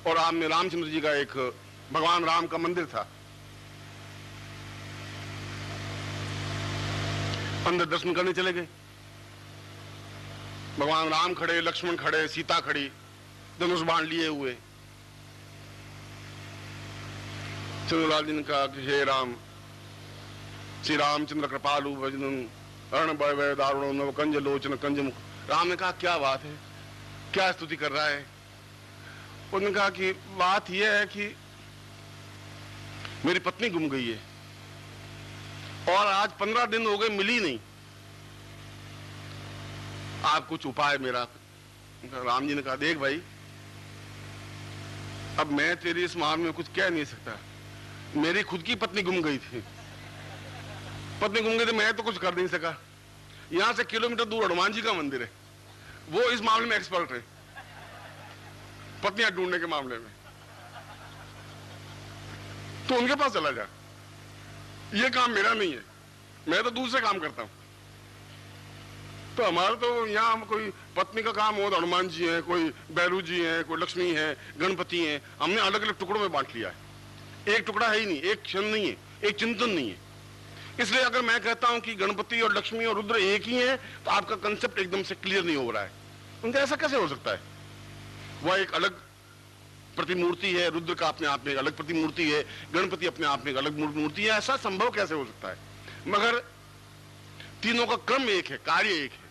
और आमने रामचंद्र जी का एक भगवान राम का मंदिर था, अंदर दर्शन करने चले गए। भगवान राम खड़े, लक्ष्मण खड़े, सीता खड़ी, धनुष बाण लिए हुए। चंद्रलाल जी ने कहा कि हे राम, श्री रामचंद्र कृपालु भजन अर्ण भय दारुण नव कंज लोचन कंज मुख। राम ने कहा क्या बात है, क्या स्तुति कर रहा है? उन्होंने कहा कि बात यह है कि मेरी पत्नी गुम गई है और आज 15 दिन हो गए, मिली नहीं, आप कुछ उपाय मेरा। राम जी ने कहा देख भाई, अब मैं तेरी इस मामले में कुछ कह नहीं सकता, मेरी खुद की पत्नी गुम गई थी, पत्नी गुम गई थी, मैं तो कुछ कर नहीं सका। यहां से किलोमीटर दूर हनुमान जी का मंदिर है, वो इस मामले में एक्सपर्ट है, पत्नियां ढूंढने के मामले में, तो उनके पास चला जा। ये काम मेरा नहीं है, मैं तो दूसरे काम करता हूं। तो हमारा तो यहाँ कोई पत्नी का काम हो तो हनुमान जी हैं, कोई बैरू जी हैं, कोई लक्ष्मी है, गणपति हैं, हमने अलग अलग टुकड़ों में बांट लिया है। एक टुकड़ा है ही नहीं, एक क्षण नहीं है, एक चिंतन नहीं है। इसलिए अगर मैं कहता हूं कि गणपति और लक्ष्मी और रुद्र एक ही हैं, तो आपका कंसेप्ट एकदम से क्लियर नहीं हो रहा है। उनका ऐसा कैसे हो सकता है? वह एक अलग प्रतिमूर्ति है, रुद्र का अपने आप में एक अलग प्रतिमूर्ति है, गणपति अपने आप में एक अलग मूर्ति है, ऐसा संभव कैसे हो सकता है? मगर तीनों का क्रम एक है, कार्य एक है।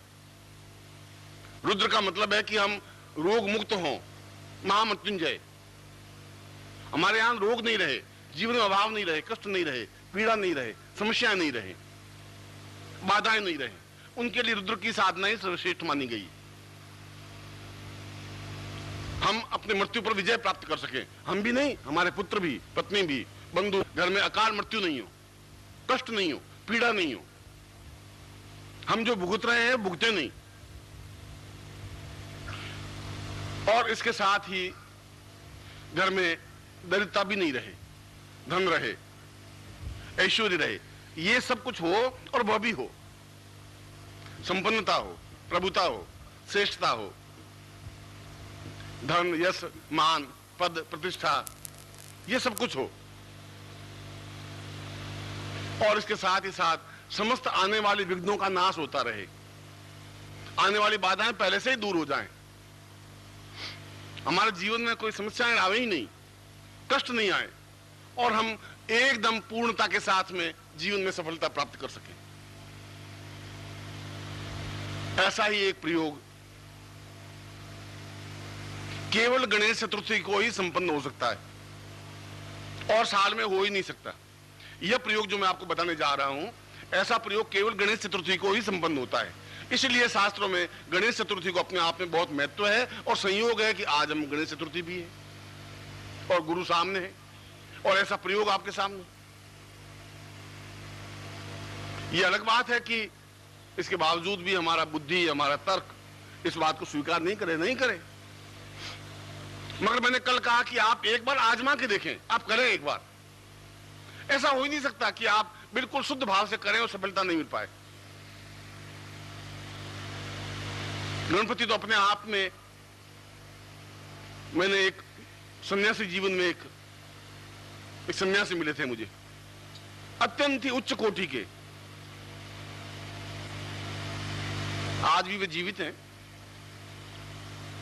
रुद्र का मतलब है कि हम रोग मुक्त हों, महामृत्युंजय, हमारे यहां रोग नहीं रहे, जीवन में अभाव नहीं रहे, कष्ट नहीं रहे, पीड़ा नहीं रहे, समस्याएं नहीं रहे, बाधाएं नहीं रहे, उनके लिए रुद्र की साधना ही सर्वश्रेष्ठ मानी गई। हम अपने मृत्यु पर विजय प्राप्त कर सके, हम भी नहीं, हमारे पुत्र भी, पत्नी भी, बंधु, घर में अकाल मृत्यु नहीं हो, कष्ट नहीं हो, पीड़ा नहीं हो, हम जो भुगत रहे हैं भुगते नहीं। और इसके साथ ही घर में दरिद्रता भी नहीं रहे, धन रहे, ऐश्वर्य रहे, ये सब कुछ हो और वह भी हो, संपन्नता हो, प्रभुता हो, श्रेष्ठता हो, धन, यश, मान, पद, प्रतिष्ठा, ये सब कुछ हो, और इसके साथ ही साथ समस्त आने वाले विघ्नों का नाश होता रहे, आने वाली बाधाएं पहले से ही दूर हो जाएं, हमारे जीवन में कोई समस्याएं आवे ही नहीं, कष्ट नहीं आए, और हम एकदम पूर्णता के साथ में जीवन में सफलता प्राप्त कर सकें। ऐसा ही एक प्रयोग केवल गणेश चतुर्थी को ही संपन्न हो सकता है, और साल में हो ही नहीं सकता। यह प्रयोग जो मैं आपको बताने जा रहा हूं, ऐसा प्रयोग केवल गणेश चतुर्थी को ही संपन्न होता है। इसलिए शास्त्रों में गणेश चतुर्थी को अपने आप में बहुत महत्व है, और संयोग है कि आज हम गणेश चतुर्थी भी है और गुरु सामने है, और ऐसा प्रयोग आपके सामने। यह अलग बात है कि इसके बावजूद भी हमारा बुद्धि, हमारा तर्क इस बात को स्वीकार नहीं करे। मगर मैंने कल कहा कि आप एक बार आजमा के देखें, आप करें एक बार। ऐसा हो ही नहीं सकता कि आप बिल्कुल शुद्ध भाव से करें और सफलता नहीं मिल पाए। गणपति तो अपने आप में, मैंने एक सन्यासी जीवन में एक सन्यासी मिले थे मुझे, अत्यंत ही उच्च कोटि के, आज भी वे जीवित हैं,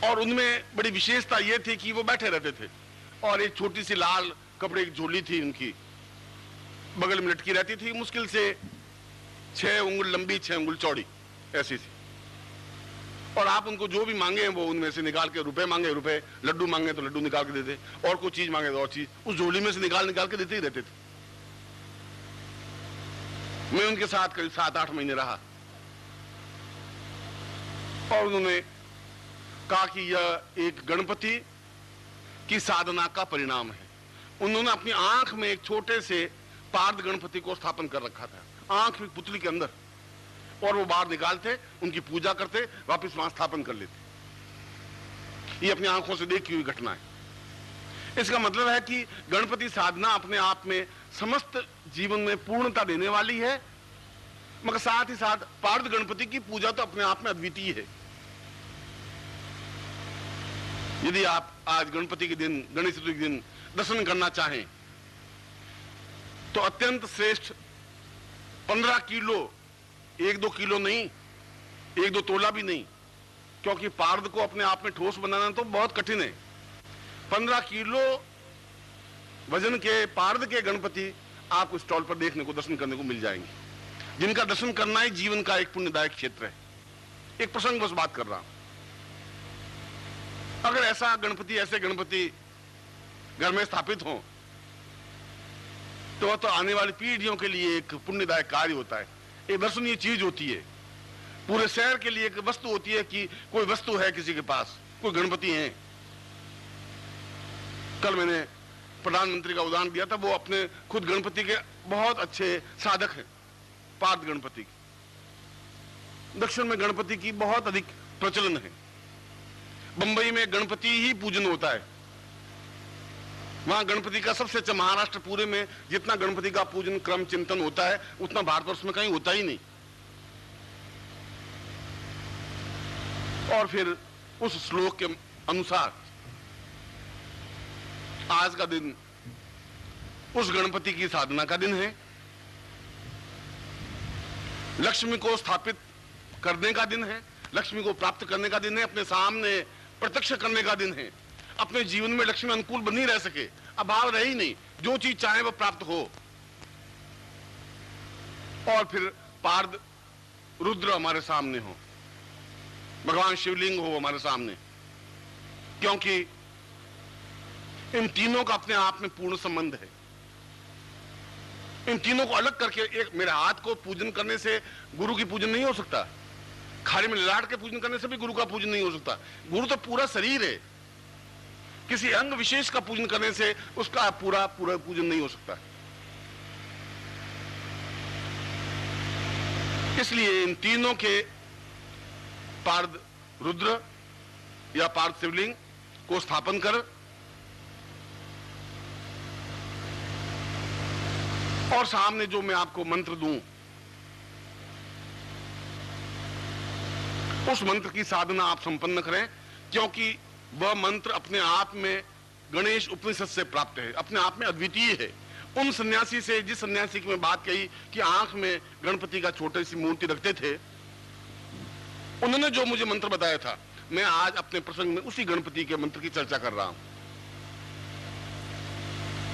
और उनमें बड़ी विशेषता यह थी कि वो बैठे रहते थे, और एक छोटी सी लाल कपड़े की झोली थी उनकी, बगल में लटकी रहती थी, मुश्किल से 6 उंगल लंबी 6 उंगल चौड़ी ऐसी थी, और आप उनको जो भी मांगे वो उनमें से निकाल के, रुपए मांगे रुपए, लड्डू मांगे तो लड्डू निकाल के देते, और कोई चीज मांगे तो और चीज उस झोली में से निकाल के देते ही रहते थे। मैं उनके साथ करीब 7-8 महीने रहा, और उन्होंने कहा कि यह एक गणपति की साधना का परिणाम है। उन्होंने अपनी आंख में एक छोटे से पार्द गणपति को स्थापन कर रखा था, आंख में पुतली के अंदर, और वो बाहर निकालते, उनकी पूजा करते, वापस वहां स्थापन कर लेते। ये अपनी आंखों से देखी हुई घटना है। इसका मतलब है कि गणपति साधना अपने आप में समस्त जीवन में पूर्णता देने वाली है, मगर साथ ही साथ पार्द गणपति की पूजा तो अपने आप में अद्वितीय है। यदि आप आज गणपति के दिन, गणेश चतुर्थी के दिन दर्शन करना चाहें तो अत्यंत श्रेष्ठ 15 किलो, 1-2 किलो नहीं, 1-2 तोला भी नहीं, क्योंकि पार्द को अपने आप में ठोस बनाना तो बहुत कठिन है। 15 किलो वजन के पार्द के गणपति आपको स्टॉल पर देखने को, दर्शन करने को मिल जाएंगे, जिनका दर्शन करना ही जीवन का एक पुण्यदायक क्षेत्र है। एक प्रसंग बस बात कर रहा हूं। अगर ऐसा गणपति, ऐसे गणपति घर में स्थापित हो तो आने वाली पीढ़ियों के लिए एक पुण्यदायक कार्य होता है, एक दर्शनीय चीज होती है, पूरे शहर के लिए एक वस्तु होती है कि कोई वस्तु है किसी के पास, कोई गणपति है। कल मैंने प्रधानमंत्री का उदाहरण दिया था, वो अपने खुद गणपति के बहुत अच्छे साधक हैं, पार्द गणपति की। दक्षिण में गणपति की बहुत अधिक प्रचलन है। बंबई में गणपति ही पूजन होता है, वहां गणपति का सबसे अच्छा, महाराष्ट्र पूरे में जितना गणपति का पूजन क्रम चिंतन होता है उतना भारतवर्ष में कहीं होता ही नहीं। और फिर उस श्लोक के अनुसार आज का दिन उस गणपति की साधना का दिन है, लक्ष्मी को स्थापित करने का दिन है, लक्ष्मी को प्राप्त करने का दिन है, अपने सामने प्रत्यक्ष करने का दिन है। अपने जीवन में लक्ष्मी अनुकूल बनी रह सके, अभाव रहे ही नहीं, जो चीज चाहे वह प्राप्त हो। और फिर पार्द रुद्र हमारे सामने हो, भगवान शिवलिंग हो हमारे सामने, क्योंकि इन तीनों का अपने आप में पूर्ण संबंध है। इन तीनों को अलग करके, एक मेरे हाथ को पूजन करने से गुरु की पूजन नहीं हो सकता, खाली में ललाट के पूजन करने से भी गुरु का पूजन नहीं हो सकता। गुरु तो पूरा शरीर है, किसी अंग विशेष का पूजन करने से उसका पूरा पूजन नहीं हो सकता। इसलिए इन तीनों के, पार्द रुद्र या पार्द शिवलिंग को स्थापन कर और सामने जो मैं आपको मंत्र दूं, उस मंत्र की साधना आप संपन्न करें, क्योंकि वह मंत्र अपने आप में गणेश उपनिषद से प्राप्त है, अपने आप में अद्वितीय है। उन सन्यासी से, जिस सन्यासी की मैं बात कही कि आंख में गणपति का छोटी सी मूर्ति रखते थे, उन्होंने जो मुझे मंत्र बताया था, मैं आज अपने प्रसंग में उसी गणपति के मंत्र की चर्चा कर रहा हूं।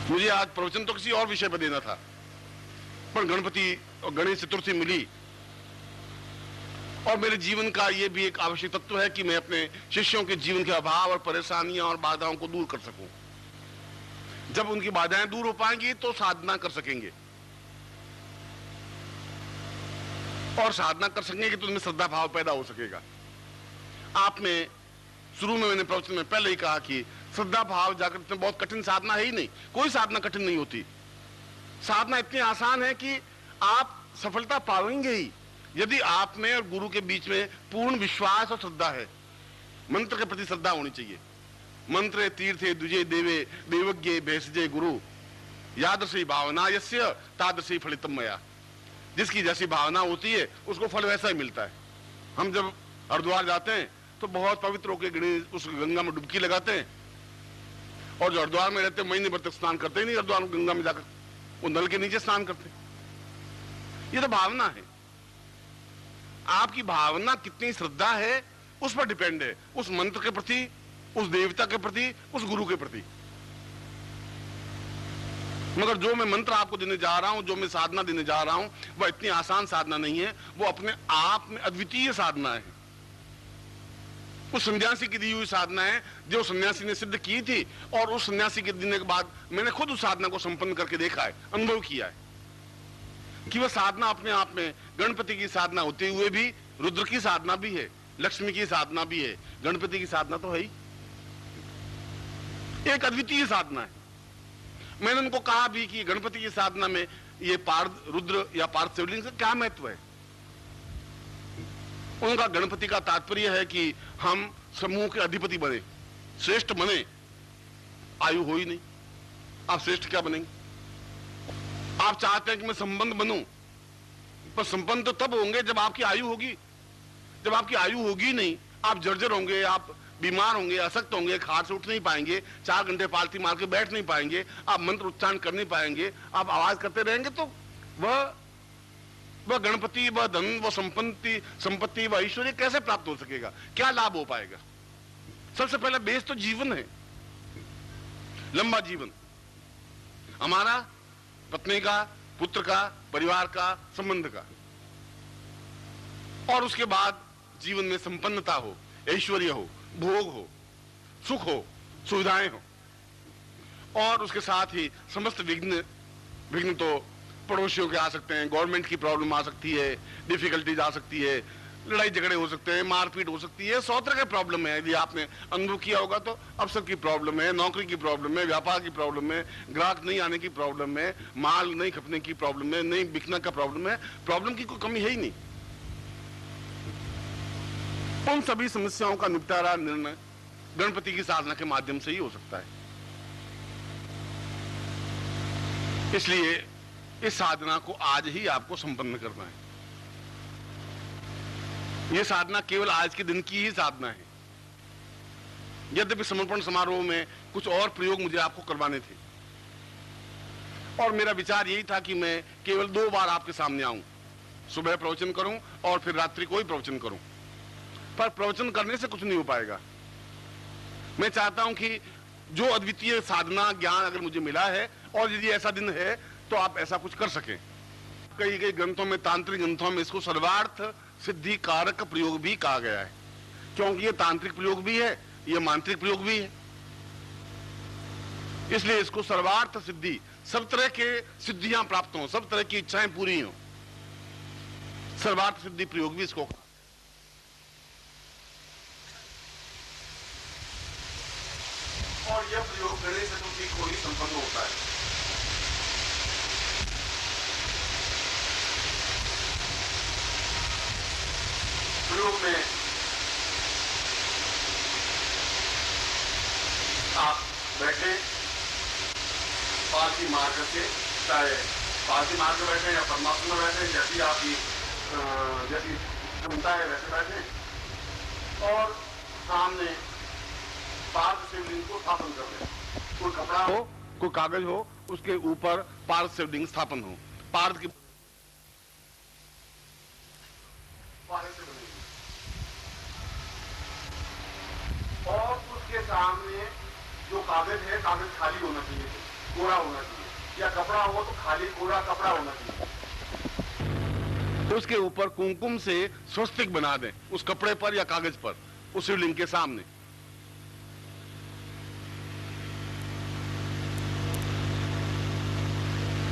मुझे आज प्रवचन तो किसी और विषय पर देना था, पर गणपति और गणेश चतुर्थी मिली, और मेरे जीवन का यह भी एक आवश्यक तत्व है कि मैं अपने शिष्यों के जीवन के अभाव और परेशानियां और बाधाओं को दूर कर सकूं। जब उनकी बाधाएं दूर हो पाएंगी तो साधना कर सकेंगे, और साधना कर सकेंगे तो उनमें श्रद्धा भाव पैदा हो सकेगा। आपने शुरू में, मैंने प्रवचन में पहले ही कहा कि श्रद्धा भाव जागृत में बहुत कठिन साधना है ही नहीं, कोई साधना कठिन नहीं होती। साधना इतनी आसान है कि आप सफलता पाएंगे ही यदि आप में और गुरु के बीच में पूर्ण विश्वास और श्रद्धा है। मंत्र के प्रति श्रद्धा होनी चाहिए। मंत्रे तीर्थे द्विजे देवे देवज्ञे भेषजे गुरु यादृशी भावना यस्य तादृशी फलितम मया। जिसकी जैसी भावना होती है उसको फल वैसा ही मिलता है। हम जब हरिद्वार जाते हैं तो बहुत पवित्र होकर गणेश उस गंगा में डुबकी लगाते हैं, और जो हरिद्वार में रहते हैं महीने भर तक स्नान करते ही नहीं हरिद्वार गंगा में जाकर, वो नल के नीचे स्नान करते हैं। ये तो भावना है। आपकी भावना कितनी श्रद्धा है उस पर डिपेंड है, उस मंत्र के प्रति, उस देवता के प्रति, उस गुरु के प्रति। मगर जो मैं मंत्र आपको देने जा रहा हूं, जो मैं साधना देने जा रहा हूं, वह इतनी आसान साधना नहीं है, वो अपने आप में अद्वितीय साधना है। उस सन्यासी की दी हुई साधना है जो सन्यासी ने सिद्ध की थी, और उस सन्यासी के देने के बाद मैंने खुद उस साधना को संपन्न करके देखा है, अनुभव किया है कि वह साधना अपने आप में गणपति की साधना होते हुए भी रुद्र की साधना भी है, लक्ष्मी की साधना भी है, गणपति की साधना तो है ही, एक अद्वितीय साधना है। मैंने उनको कहा भी कि गणपति की साधना में ये पार्थ रुद्र या पार्थ शिवलिंग का क्या महत्व है। उनका गणपति का तात्पर्य है कि हम समूह के अधिपति बने, श्रेष्ठ बने। आयु हो ही नहीं, आप श्रेष्ठ क्या बनेंगे। आप चाहते हैं कि मैं संबंध बनूं, पर संबंध तो तब होंगे जब आपकी आयु होगी। जब आपकी आयु होगी नहीं, आप जर्जर होंगे, आप बीमार होंगे, असक्त होंगे, खाट से उठ नहीं पाएंगे, 4 घंटे पालती मार के बैठ नहीं पाएंगे, आप मंत्र उच्चारण कर नहीं पाएंगे, आप आवाज करते रहेंगे, तो वह गणपति, वह धन, वह संपत्ति, वह ऐश्वर्य कैसे प्राप्त हो सकेगा, क्या लाभ हो पाएगा। सबसे पहला बेस तो जीवन है, लंबा जीवन, हमारा पत्नी का, पुत्र का, परिवार का, संबंध का, और उसके बाद जीवन में संपन्नता हो, ऐश्वर्य हो, भोग हो, सुख हो, सुविधाएं हो, और उसके साथ ही समस्त विघ्न तो पड़ोसियों के आ सकते हैं, गवर्नमेंट की प्रॉब्लम आ सकती है, डिफिकल्टीज आ सकती है, लड़ाई झगड़े हो सकते हैं, मारपीट हो सकती है, 100 तरह के प्रॉब्लम है। यदि आपने अनुभव किया होगा तो अफसर की प्रॉब्लम है, नौकरी की प्रॉब्लम है, व्यापार की प्रॉब्लम है, ग्राहक नहीं आने की प्रॉब्लम है, माल नहीं खपने की प्रॉब्लम है, नहीं बिकने का प्रॉब्लम है। प्रॉब्लम की कोई कमी है ही नहीं। उन सभी समस्याओं का निपटारा, निर्णय गणपति की साधना के माध्यम से ही हो सकता है। इसलिए इस साधना को आज ही आपको संपन्न करना है। यह साधना केवल आज के दिन की ही साधना है। यद्यपि समर्पण समारोह में कुछ और प्रयोग मुझे आपको करवाने थे, और मेरा विचार यही था कि मैं केवल 2 बार आपके सामने आऊं, सुबह प्रवचन करूं और फिर रात्रि को ही प्रवचन करूं। पर प्रवचन करने से कुछ नहीं हो पाएगा। मैं चाहता हूं कि जो अद्वितीय साधना ज्ञान अगर मुझे मिला है, और यदि ऐसा दिन है तो आप ऐसा कुछ कर सकें। कई ग्रंथों में, तांत्रिक ग्रंथों में इसको सर्वार्थ सिद्धि कारक प्रयोग भी कहा गया है, क्योंकि ये तांत्रिक प्रयोग भी है, ये मांत्रिक प्रयोग भी है। इसलिए इसको सर्वार्थ सिद्धि, सब तरह के सिद्धियां प्राप्त हो, सब तरह की इच्छाएं पूरी हो, सर्वार्थ सिद्धि प्रयोग भी इसको। और यह प्रयोग गणेश चतुर्थी को ही संपन्न होता है। प्रयोग में आप बैठे, पालकी मार करके, चाहे पालती मार के बैठे या परमात्मा में बैठे, जैसी आपकी जैसी क्षमता है वैसे बैठे और सामने पार्थ शिवलिंग को स्थापन कर दें। कोई कपड़ा हो, कोई कागज हो, उसके ऊपर पार्थ शिवलिंग स्थापन हो। पार्थ की और उसके सामने जो कागज है, कागज खाली होना चाहिए, कोरा होना चाहिए, या कपड़ा हो तो खाली कोरा कपड़ा होना चाहिए। उसके ऊपर कुमकुम से स्वस्तिक बना दें, उस कपड़े पर या कागज पर, उस शिवलिंग के सामने।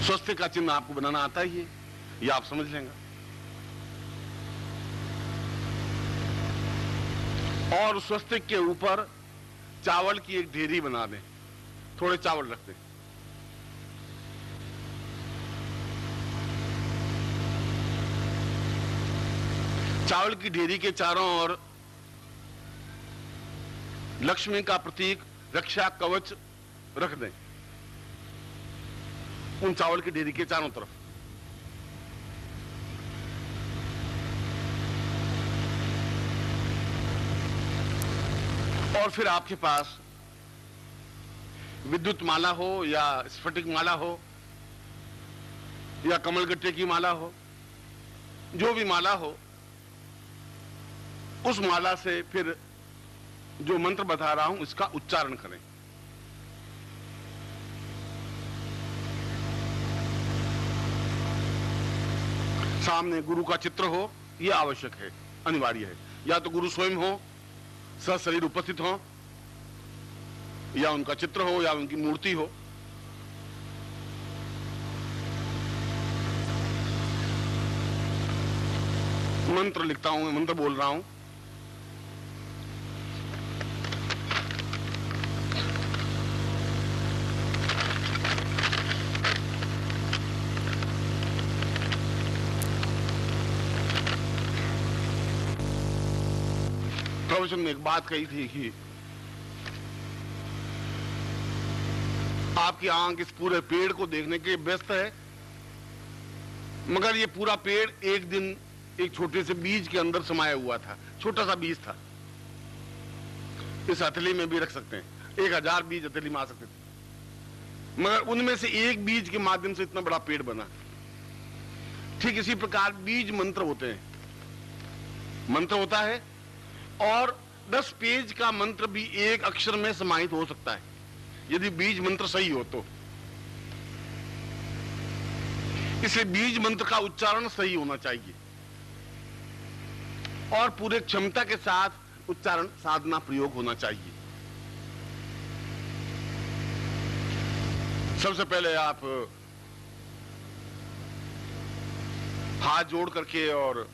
स्वस्तिक का चिन्ह आपको बनाना आता ही है, ये आप समझ लेंगे। और स्वस्तिक के ऊपर चावल की एक ढेरी बना दें, थोड़े चावल रख दें। चावल की ढेरी के चारों ओर लक्ष्मी का प्रतीक रक्षा कवच रख दें, उन चावल की ढेरी के चारों तरफ। और फिर आपके पास विद्युत माला हो या स्फटिक माला हो या कमलगट्टे की माला हो, जो भी माला हो, उस माला से फिर जो मंत्र बता रहा हूं इसका उच्चारण करें। सामने गुरु का चित्र हो, यह आवश्यक है, अनिवार्य है। या तो गुरु स्वयं हो, सशरीर उपस्थित हो, या उनका चित्र हो या उनकी मूर्ति हो। मंत्र लिखता हूं, मंत्र बोल रहा हूं। प्रवचन में एक बात कही थी कि आपकी आंख इस पूरे पेड़ को देखने के व्यस्त है, मगर ये पूरा पेड़ एक दिन एक छोटे से बीज के अंदर समाया हुआ था। छोटा सा बीज था, इस हथेली में भी रख सकते हैं, 1000 बीज हथेली में आ सकते थे, मगर उनमें से एक बीज के माध्यम से इतना बड़ा पेड़ बना। ठीक इसी प्रकार बीज मंत्र होते हैं, मंत्र होता है और 10 पेज का मंत्र भी एक अक्षर में समाहित हो सकता है, यदि बीज मंत्र सही हो तो। इसलिए बीज मंत्र का उच्चारण सही होना चाहिए और पूरे क्षमता के साथ उच्चारण साधना प्रयोग होना चाहिए। सबसे पहले आप हाथ जोड़ करके और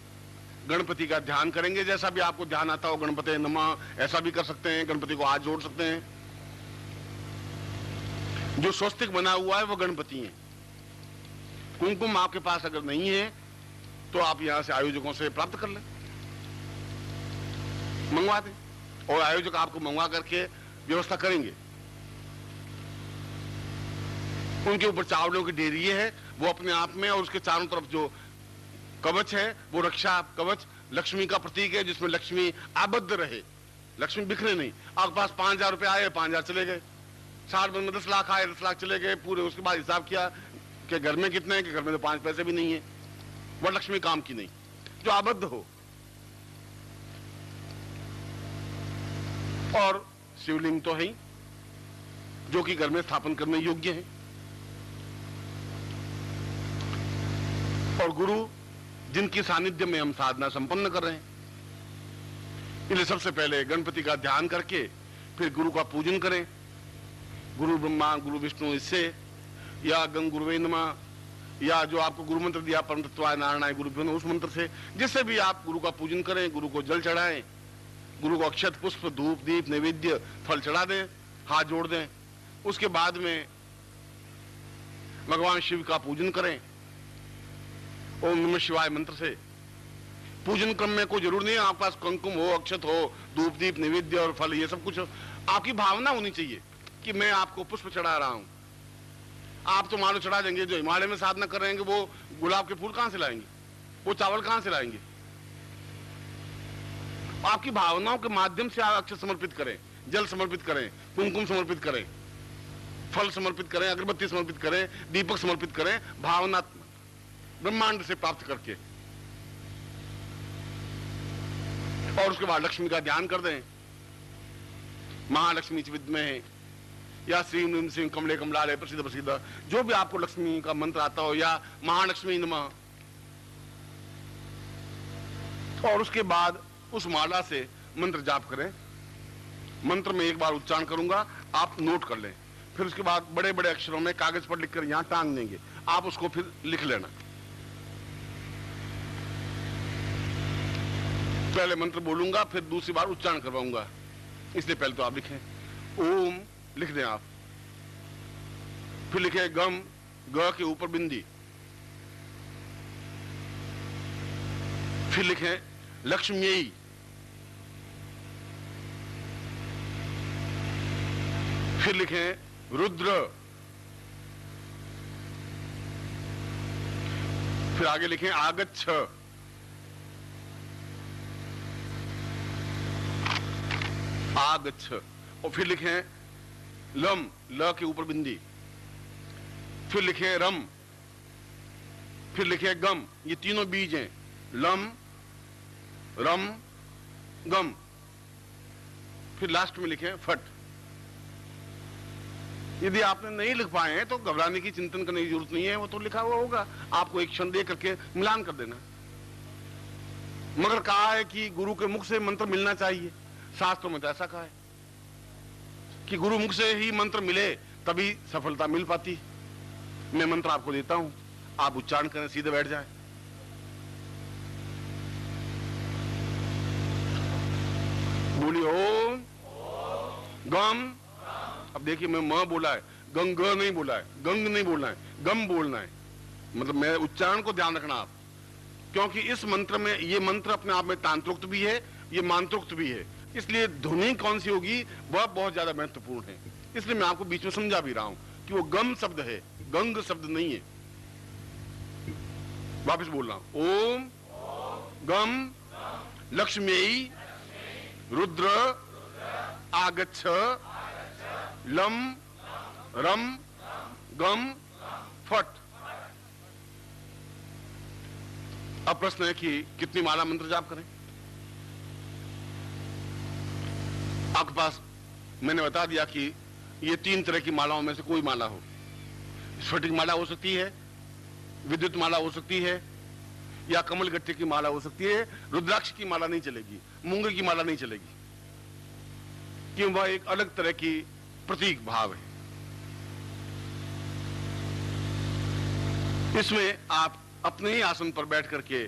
गणपति का ध्यान करेंगे, जैसा भी आपको ध्यान आता हो। गणपति नमः ऐसा भी कर सकते हैं, गणपति को हाथ जोड़ सकते हैं। जो स्वस्तिक बना हुआ है वो गणपति है। कुमकुम आपके पास अगर नहीं है तो आप यहां से आयोजकों से प्राप्त कर लें, मंगवा दें, और आयोजक आपको मंगवा करके व्यवस्था करेंगे। उनके ऊपर चावलों की ढेरी है वो अपने आप में, और उसके चारों तरफ जो कवच है वो रक्षा कवच लक्ष्मी का प्रतीक है, जिसमें लक्ष्मी आबद्ध रहे, लक्ष्मी बिखरे नहीं। आपके पास 5000 रुपए आए, 5000 चले गए, 60 में 10 लाख आए, 10 लाख चले गए पूरे। उसके बाद हिसाब किया कि घर में कितने हैं, कि घर में तो 5 पैसे भी नहीं है। वह लक्ष्मी काम की नहीं, जो आबद्ध हो। और शिवलिंग तो है ही, जो कि घर में स्थापन करने योग्य है। और गुरु जिनकी सानिध्य में हम साधना संपन्न कर रहे हैं, इसलिए सबसे पहले गणपति का ध्यान करके फिर गुरु का पूजन करें। गुरु ब्रह्मा गुरु विष्णु इससे, या गंग गुरुवे नमः, या जो आपको गुरु मंत्र दिया परम तत्वाय नारायणाय गुरुभ्यो नमः, उस मंत्र से, जिससे भी आप गुरु का पूजन करें। गुरु को जल चढ़ाएं, गुरु को अक्षत पुष्प धूप दीप नैवेद्य फल चढ़ा दें, हाथ जोड़ दें। उसके बाद में भगवान शिव का पूजन करें ओम नमः शिवाय मंत्र से। पूजन क्रम में कोई जरूर नहीं है आपके पास कुमकुम हो, अक्षत हो, धूप दीप नैवेद्य और फल, ये सब कुछ आपकी भावना होनी चाहिए कि मैं आपको पुष्प चढ़ा रहा हूं। आप तो मानो चढ़ा देंगे, जो हिमालय में साधना कर रहे हैं वो गुलाब के फूल कहां से लाएंगे, वो चावल कहां से लाएंगे? आपकी भावनाओं के माध्यम से आप अक्षर समर्पित करें, जल समर्पित करें, कुमकुम समर्पित करें, फल समर्पित करें, अगरबत्ती समर्पित करें, दीपक समर्पित करें, भावनात्मक ब्रह्मांड से प्राप्त करके। और उसके बाद लक्ष्मी का ध्यान कर दें, महालक्ष्मी च विद्महे या श्रीं ह्रीं श्रीं कमले कमलालय प्रसिद्ध प्रसिद्ध, जो भी आपको लक्ष्मी का मंत्र आता हो, या महालक्ष्मी नमः। और उसके बाद उस माला से मंत्र जाप करें। मंत्र में एक बार उच्चारण करूंगा, आप नोट कर लें, फिर उसके बाद बड़े बड़े अक्षरों में कागज पर लिखकर यहां टांग देंगे, आप उसको फिर लिख लेना। पहले मंत्र बोलूंगा, फिर दूसरी बार उच्चारण करवाऊंगा, इसलिए पहले तो आप लिखें। ओम लिख दें आप, फिर लिखे गम, ग के ऊपर बिंदी, फिर लिखें लक्ष्मी, फिर लिखें रुद्र, फिर आगे लिखें आगच्छ, आगच्छ, और फिर लिखें लम, ल के ऊपर बिंदी, फिर लिखें रम, फिर लिखें गम। ये तीनों बीज हैं, लम, रम, गम। फिर लास्ट में लिखें फट। यदि आपने नहीं लिख पाए हैं तो घबराने की, चिंतन करने की जरूरत नहीं है, वो तो लिखा हुआ होगा, आपको एक क्षण दे करके मिलान कर देना। मगर कहा है कि गुरु के मुख से मंत्र मिलना चाहिए, शास्त्रों में तो ऐसा कहा है कि गुरु मुख से ही मंत्र मिले तभी सफलता मिल पाती। मैं मंत्र आपको देता हूं, आप उच्चारण करें, सीधे बैठ जाएं। बोलिए ओम गम। अब देखिए मैं म बोला है, गंग नहीं बोला है, गंग नहीं बोलना है, गम बोलना है। मतलब मैं उच्चारण को ध्यान रखना आप, क्योंकि इस मंत्र में, ये मंत्र अपने आप में तांत्रोक्त भी है, ये मंत्रोक्त भी है, इसलिए ध्वनि कौन सी होगी वह बहुत ज्यादा महत्वपूर्ण है। इसलिए मैं आपको बीच में समझा भी रहा हूं कि वो गम शब्द है, गंग शब्द नहीं है। वापस बोल रहा हूं, ओम गम लक्ष्मी रुद्र आगच्छ लम रम गम फट। अब प्रश्न है कि कितनी माला मंत्र जाप करें। आपके पास मैंने बता दिया कि ये 3 तरह की मालाओं में से कोई माला हो। स्फटिक माला हो सकती है, विद्युत माला हो सकती है, या कमल गट्टे की माला हो सकती है। रुद्राक्ष की माला नहीं चलेगी, मूंगे की माला नहीं चलेगी, क्यों? वह एक अलग तरह की प्रतीक भाव है। इसमें आप अपने ही आसन पर बैठ करके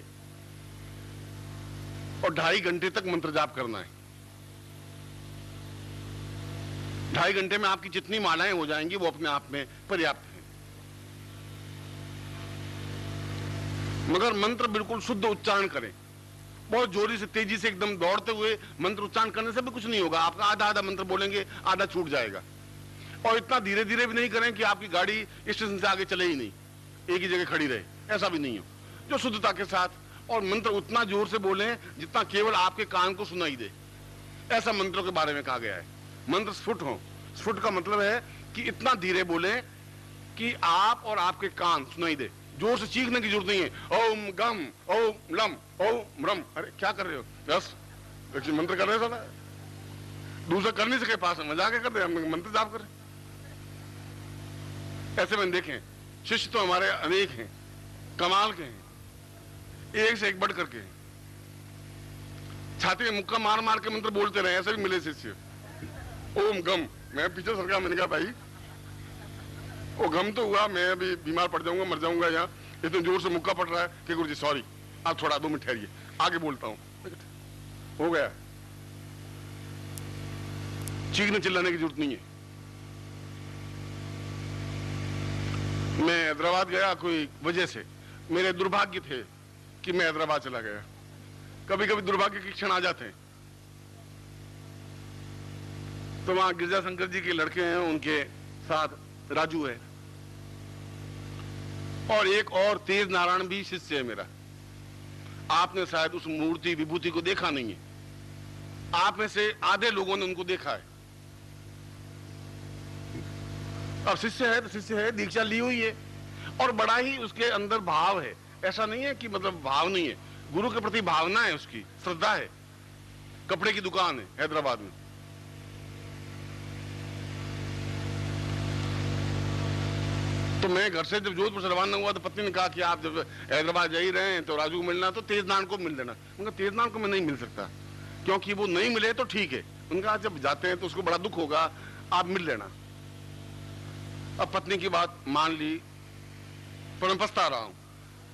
और 2.5 घंटे तक मंत्र जाप करना है। 2.5 घंटे में आपकी जितनी मालाएं हो जाएंगी वो अपने आप में पर्याप्त है। मगर मंत्र बिल्कुल शुद्ध उच्चारण करें। बहुत जोरी से, तेजी से, एकदम दौड़ते हुए मंत्र उच्चारण करने से भी कुछ नहीं होगा। आपका आधा आधा मंत्र बोलेंगे, आधा छूट जाएगा। और इतना धीरे धीरे भी नहीं करें कि आपकी गाड़ी स्टेशन से आगे चले ही नहीं, एक ही जगह खड़ी रहे, ऐसा भी नहीं हो। जो शुद्धता के साथ, और मंत्र उतना जोर से बोलें जितना केवल आपके कान को सुनाई दे। ऐसा मंत्रों के बारे में कहा गया है। मंत्र स्फुट हो। स्फुट का मतलब है कि इतना धीरे बोलें कि आप और आपके कान सुनाई दे। जोर से चीखने की जरूरत नहीं है। ओम गम ओम लम ओम रम। अरे क्या कर रहे हो? बस मंत्र कर रहे हो साला, दूसरा कर नहीं सके, पास मजाक कर रहे, हम मंत्र जाप कर रहे। ऐसे में देखें, शिष्य तो हमारे अनेक हैं, कमाल के हैं, एक से एक बढ़ करके। छाती में मुक्का मार मार के मंत्र बोलते रहे, ऐसे भी मिले शिष्य। ओम गम, मैं पीछे सरकार, मैंने कहा भाई वो गम तो हुआ, मैं अभी बीमार पड़ जाऊंगा, मर जाऊंगा यहाँ, इतने जोर से मुक्का पड़ रहा है कि गुरुजी सॉरी, आप थोड़ा 2 मिनट ठहरिए, आगे बोलता हूँ। हो गया, चीखने चिल्लाने की जरूरत नहीं है। मैं हैदराबाद गया कोई वजह से, मेरे दुर्भाग्य थे कि मैं हैदराबाद चला गया। कभी कभी दुर्भाग्य के क्षण आ जाते हैं। तो वहां गिरजा शंकर जी के लड़के हैं, उनके साथ राजू है, और एक और तेज नारायण भी शिष्य है मेरा। आपने शायद उस मूर्ति विभूति को देखा नहीं है, आप में से आधे लोगों ने उनको देखा है। अब शिष्य है तो शिष्य है, दीक्षा ली हुई है और बड़ा ही उसके अंदर भाव है। ऐसा नहीं है कि मतलब भाव नहीं है, गुरु के प्रति भावना है, उसकी श्रद्धा है। कपड़े की दुकान है हैदराबाद में, तो मैं घर से जब जोधपुर से रवाना हुआ तो पत्नी ने कहा कि आप जब हैदराबाद जा ही रहे हैं तो राजू को मिलना, तो तेज नारायण को मिल लेना। उनका तेज नारायण को मैं नहीं मिल सकता, क्योंकि वो नहीं मिले तो ठीक है। उनका जब जाते हैं तो उसको बड़ा दुख होगा, आप मिल लेना। अब पत्नी की बात मान ली, पर मैं पछता रहा हूं।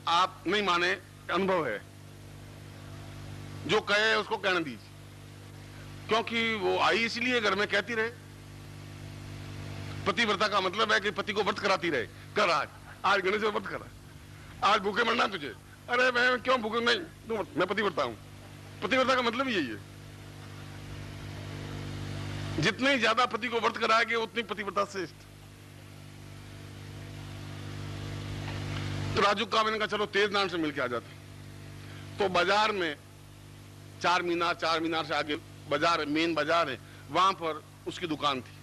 आप नहीं माने, अनुभव है, जो कहे उसको कहने दीजिए, क्योंकि वो आई इसलिए घर में कहती रहे। पतिव्रता का मतलब है कि पति को व्रत कराती रहे, कर आज गणेश व्रत करा, आज भूखे मरना तुझे। अरे मैं क्यों भूखे, नहीं तू, मैं पतिव्रता हूं। पतिव्रता का मतलब यही है, जितने ज्यादा पति को व्रत कराएंगे उतनी पतिव्रता श्रेष्ठ। तो राजू का मैंने कहा चलो तेज नारायण से मिलके आ जाते। तो बाजार में चार मीनार से आगे बाजार है, मेन बाजार है, वहां पर उसकी दुकान थी।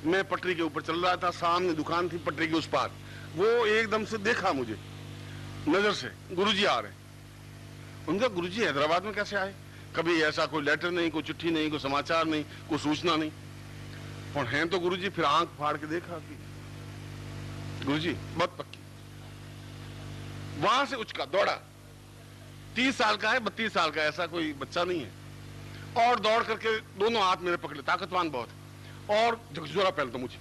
मैं पटरी के ऊपर चल रहा था, सामने दुकान थी पटरी के उस पार। वो एकदम से देखा मुझे नजर से, गुरुजी आ रहे हैं। उनका गुरुजी हैदराबाद में कैसे आए? कभी ऐसा कोई लेटर नहीं, कोई चिट्ठी नहीं, कोई समाचार नहीं, कोई सूचना नहीं, और हैं तो गुरुजी। फिर आंख फाड़ के देखा कि गुरुजी बहुत पक्की। वहां से उचका दौड़ा, 30 साल का है, 32 साल का, ऐसा कोई बच्चा नहीं है। और दौड़ करके दोनों हाथ मेरे पकड़े, ताकतवान बहुत, और झकझोरा पहले तो मुझे,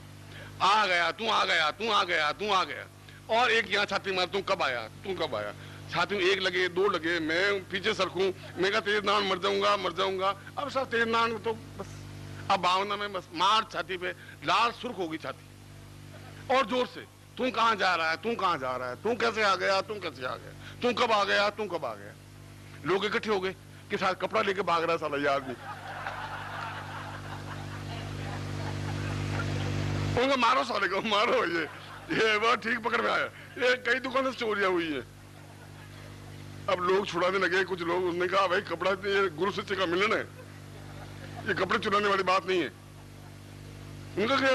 आ गया तू, आ गया तू, आ गया तू, आ गया। और एक यहाँ छाती मार, तू कब आया, तू कब आया। छाती में एक लगे, दो लगे, मैं पीछे सरकूं, मैं कहा तेज नारायण मर जाऊंगा, मर जाऊंगा। अब साहब तेज नारायण तो बस अब भावना में बस मार, छाती पे लाल सुर्ख होगी छाती, और जोर से, तू कहां जा रहा है, तू कहां जा रहा है, तू कैसे आ गया, तू कैसे आ गया, तू कब आ गया, तू कब आ गया। लोग इकट्ठे हो गए कि साथ कपड़ा लेके भाग रहा है साला ये आदमी। उनका मारो साले को, मारो, ये बहुत ठीक पकड़ में आया। ये कई दुकानों से चोरियां हुई है। अब लोग छुड़ाने लगे, कुछ लोग। उसने कहा भाई कपड़ा ये गुरु शिष्य का मिलन है, ये कपड़े चुराने वाली बात नहीं है। उनका कि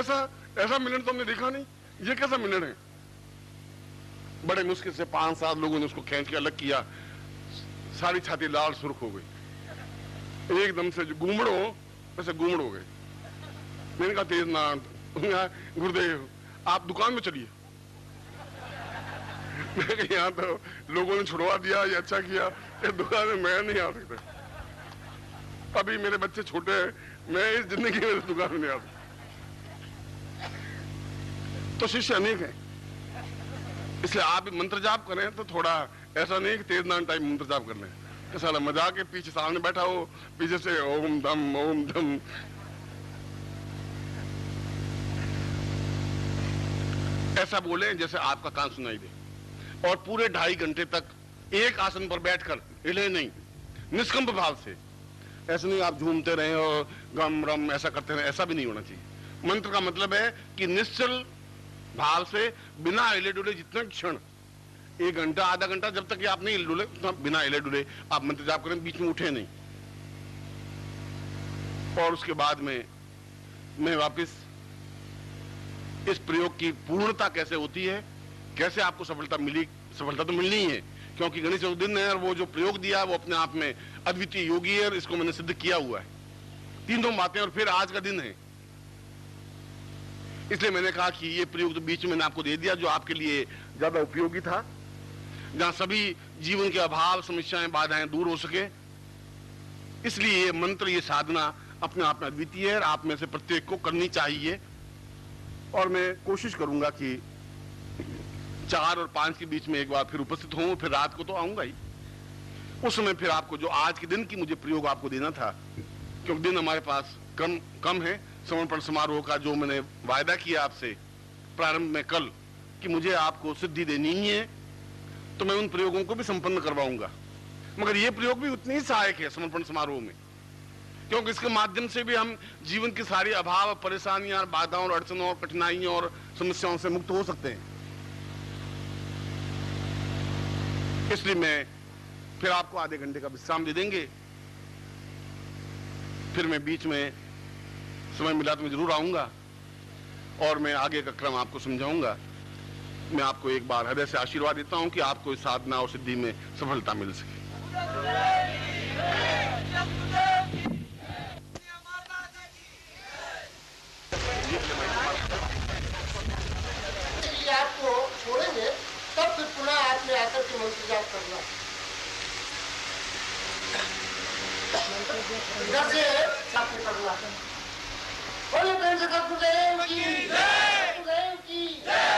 ऐसा मिलन तो हमने देखा नहीं, ये कैसा मिलन है। बड़े मुश्किल से 5-7 लोगों ने उसको खींच के अलग किया, सारी छाती लाल सुर्ख हो गई एकदम से, जो गुमड़ हो वैसे गुमड़ हो गए। मैंने कहा तेज नारायण, गुरुदेव आप दुकान में चलिए। मैं यहाँ तो लोगों ने छुड़वा दिया, ये अच्छा किया, ये दुकान में मैं नहीं आ सकता। अभी मेरे बच्चे छोटे हैं, मैं इस जिंदगी में दुकान में नहीं आ सकता। तो शिष्य अनेक है, इसलिए आप मंत्र जाप करें तो थोड़ा ऐसा नहीं कि तेज नारायण टाइप मंत्र जाप कर लें कि साला मजाक के पीछे सामने बैठा हो, पीछे से ओम धम ओम धम। ऐसा बोले जैसे आपका कान सुनाई दे, और पूरे 2.5 घंटे तक एक आसन पर बैठकर हिले नहीं, निष्कंप भाव से। ऐसा नहीं आप झूमते रहे और गम रम ऐसा करते रहे, ऐसा भी नहीं होना चाहिए। मंत्र का मतलब है कि निश्चल भाव से, बिना हिले डुले, जितना क्षण, 1 घंटा आधा घंटा, जब तक कि आप नहीं हिले डुले, बिना हिले डुले आप मंत्र जाप करें, बीच में उठे नहीं। और उसके बाद में मैं वापस इस प्रयोग की पूर्णता कैसे होती है, कैसे आपको सफलता मिली। सफलता तो मिलनी ही है, क्योंकि गणेश दिन है और वो जो प्रयोग दिया वो अपने आप में अद्वितीय योगी है, और इसको मैंने सिद्ध किया हुआ है। 3 बातें, और फिर आज का दिन है। इसलिए मैंने कहा कि ये प्रयोग तो बीच में मैंने आपको दे दिया, जो आपके लिए ज्यादा उपयोगी था, जहां सभी जीवन के अभाव, समस्याएं, बाधाएं दूर हो सके। इसलिए ये मंत्र, ये साधना अपने आप में अद्वितीय है, और आप में से प्रत्येक को करनी चाहिए। और मैं कोशिश करूंगा कि 4 और 5 के बीच में एक बार फिर उपस्थित हूं, फिर रात को तो आऊंगा ही। उस समय फिर आपको जो आज के दिन की मुझे प्रयोग आपको देना था, क्योंकि दिन हमारे पास कम है, समर्पण समारोह का जो मैंने वायदा किया आपसे प्रारंभ में कल कि मुझे आपको सिद्धि देनी ही है, तो मैं उन प्रयोगों को भी संपन्न करवाऊंगा। मगर ये प्रयोग भी उतनी ही सहायक है समर्पण समारोह में, क्योंकि इसके माध्यम से भी हम जीवन की सारी अभाव, परेशानियां, बाधाओं और अड़चनों और कठिनाइयों और समस्याओं से मुक्त हो सकते हैं। इसलिए मैं फिर आपको आधे घंटे का विश्राम दे देंगे, फिर मैं बीच में समय मिला तो मैं जरूर आऊंगा और मैं आगे का क्रम आपको समझाऊंगा। मैं आपको एक बार हृदय से आशीर्वाद देता हूं कि आपको इस साधना और सिद्धि में सफलता मिल सके। आपको छोड़ेंगे तब फिर पुनः आपने आकर के मंत्र जाप करना। इधर से जाप करना। बोलो गणेश गुरुदेव की जय।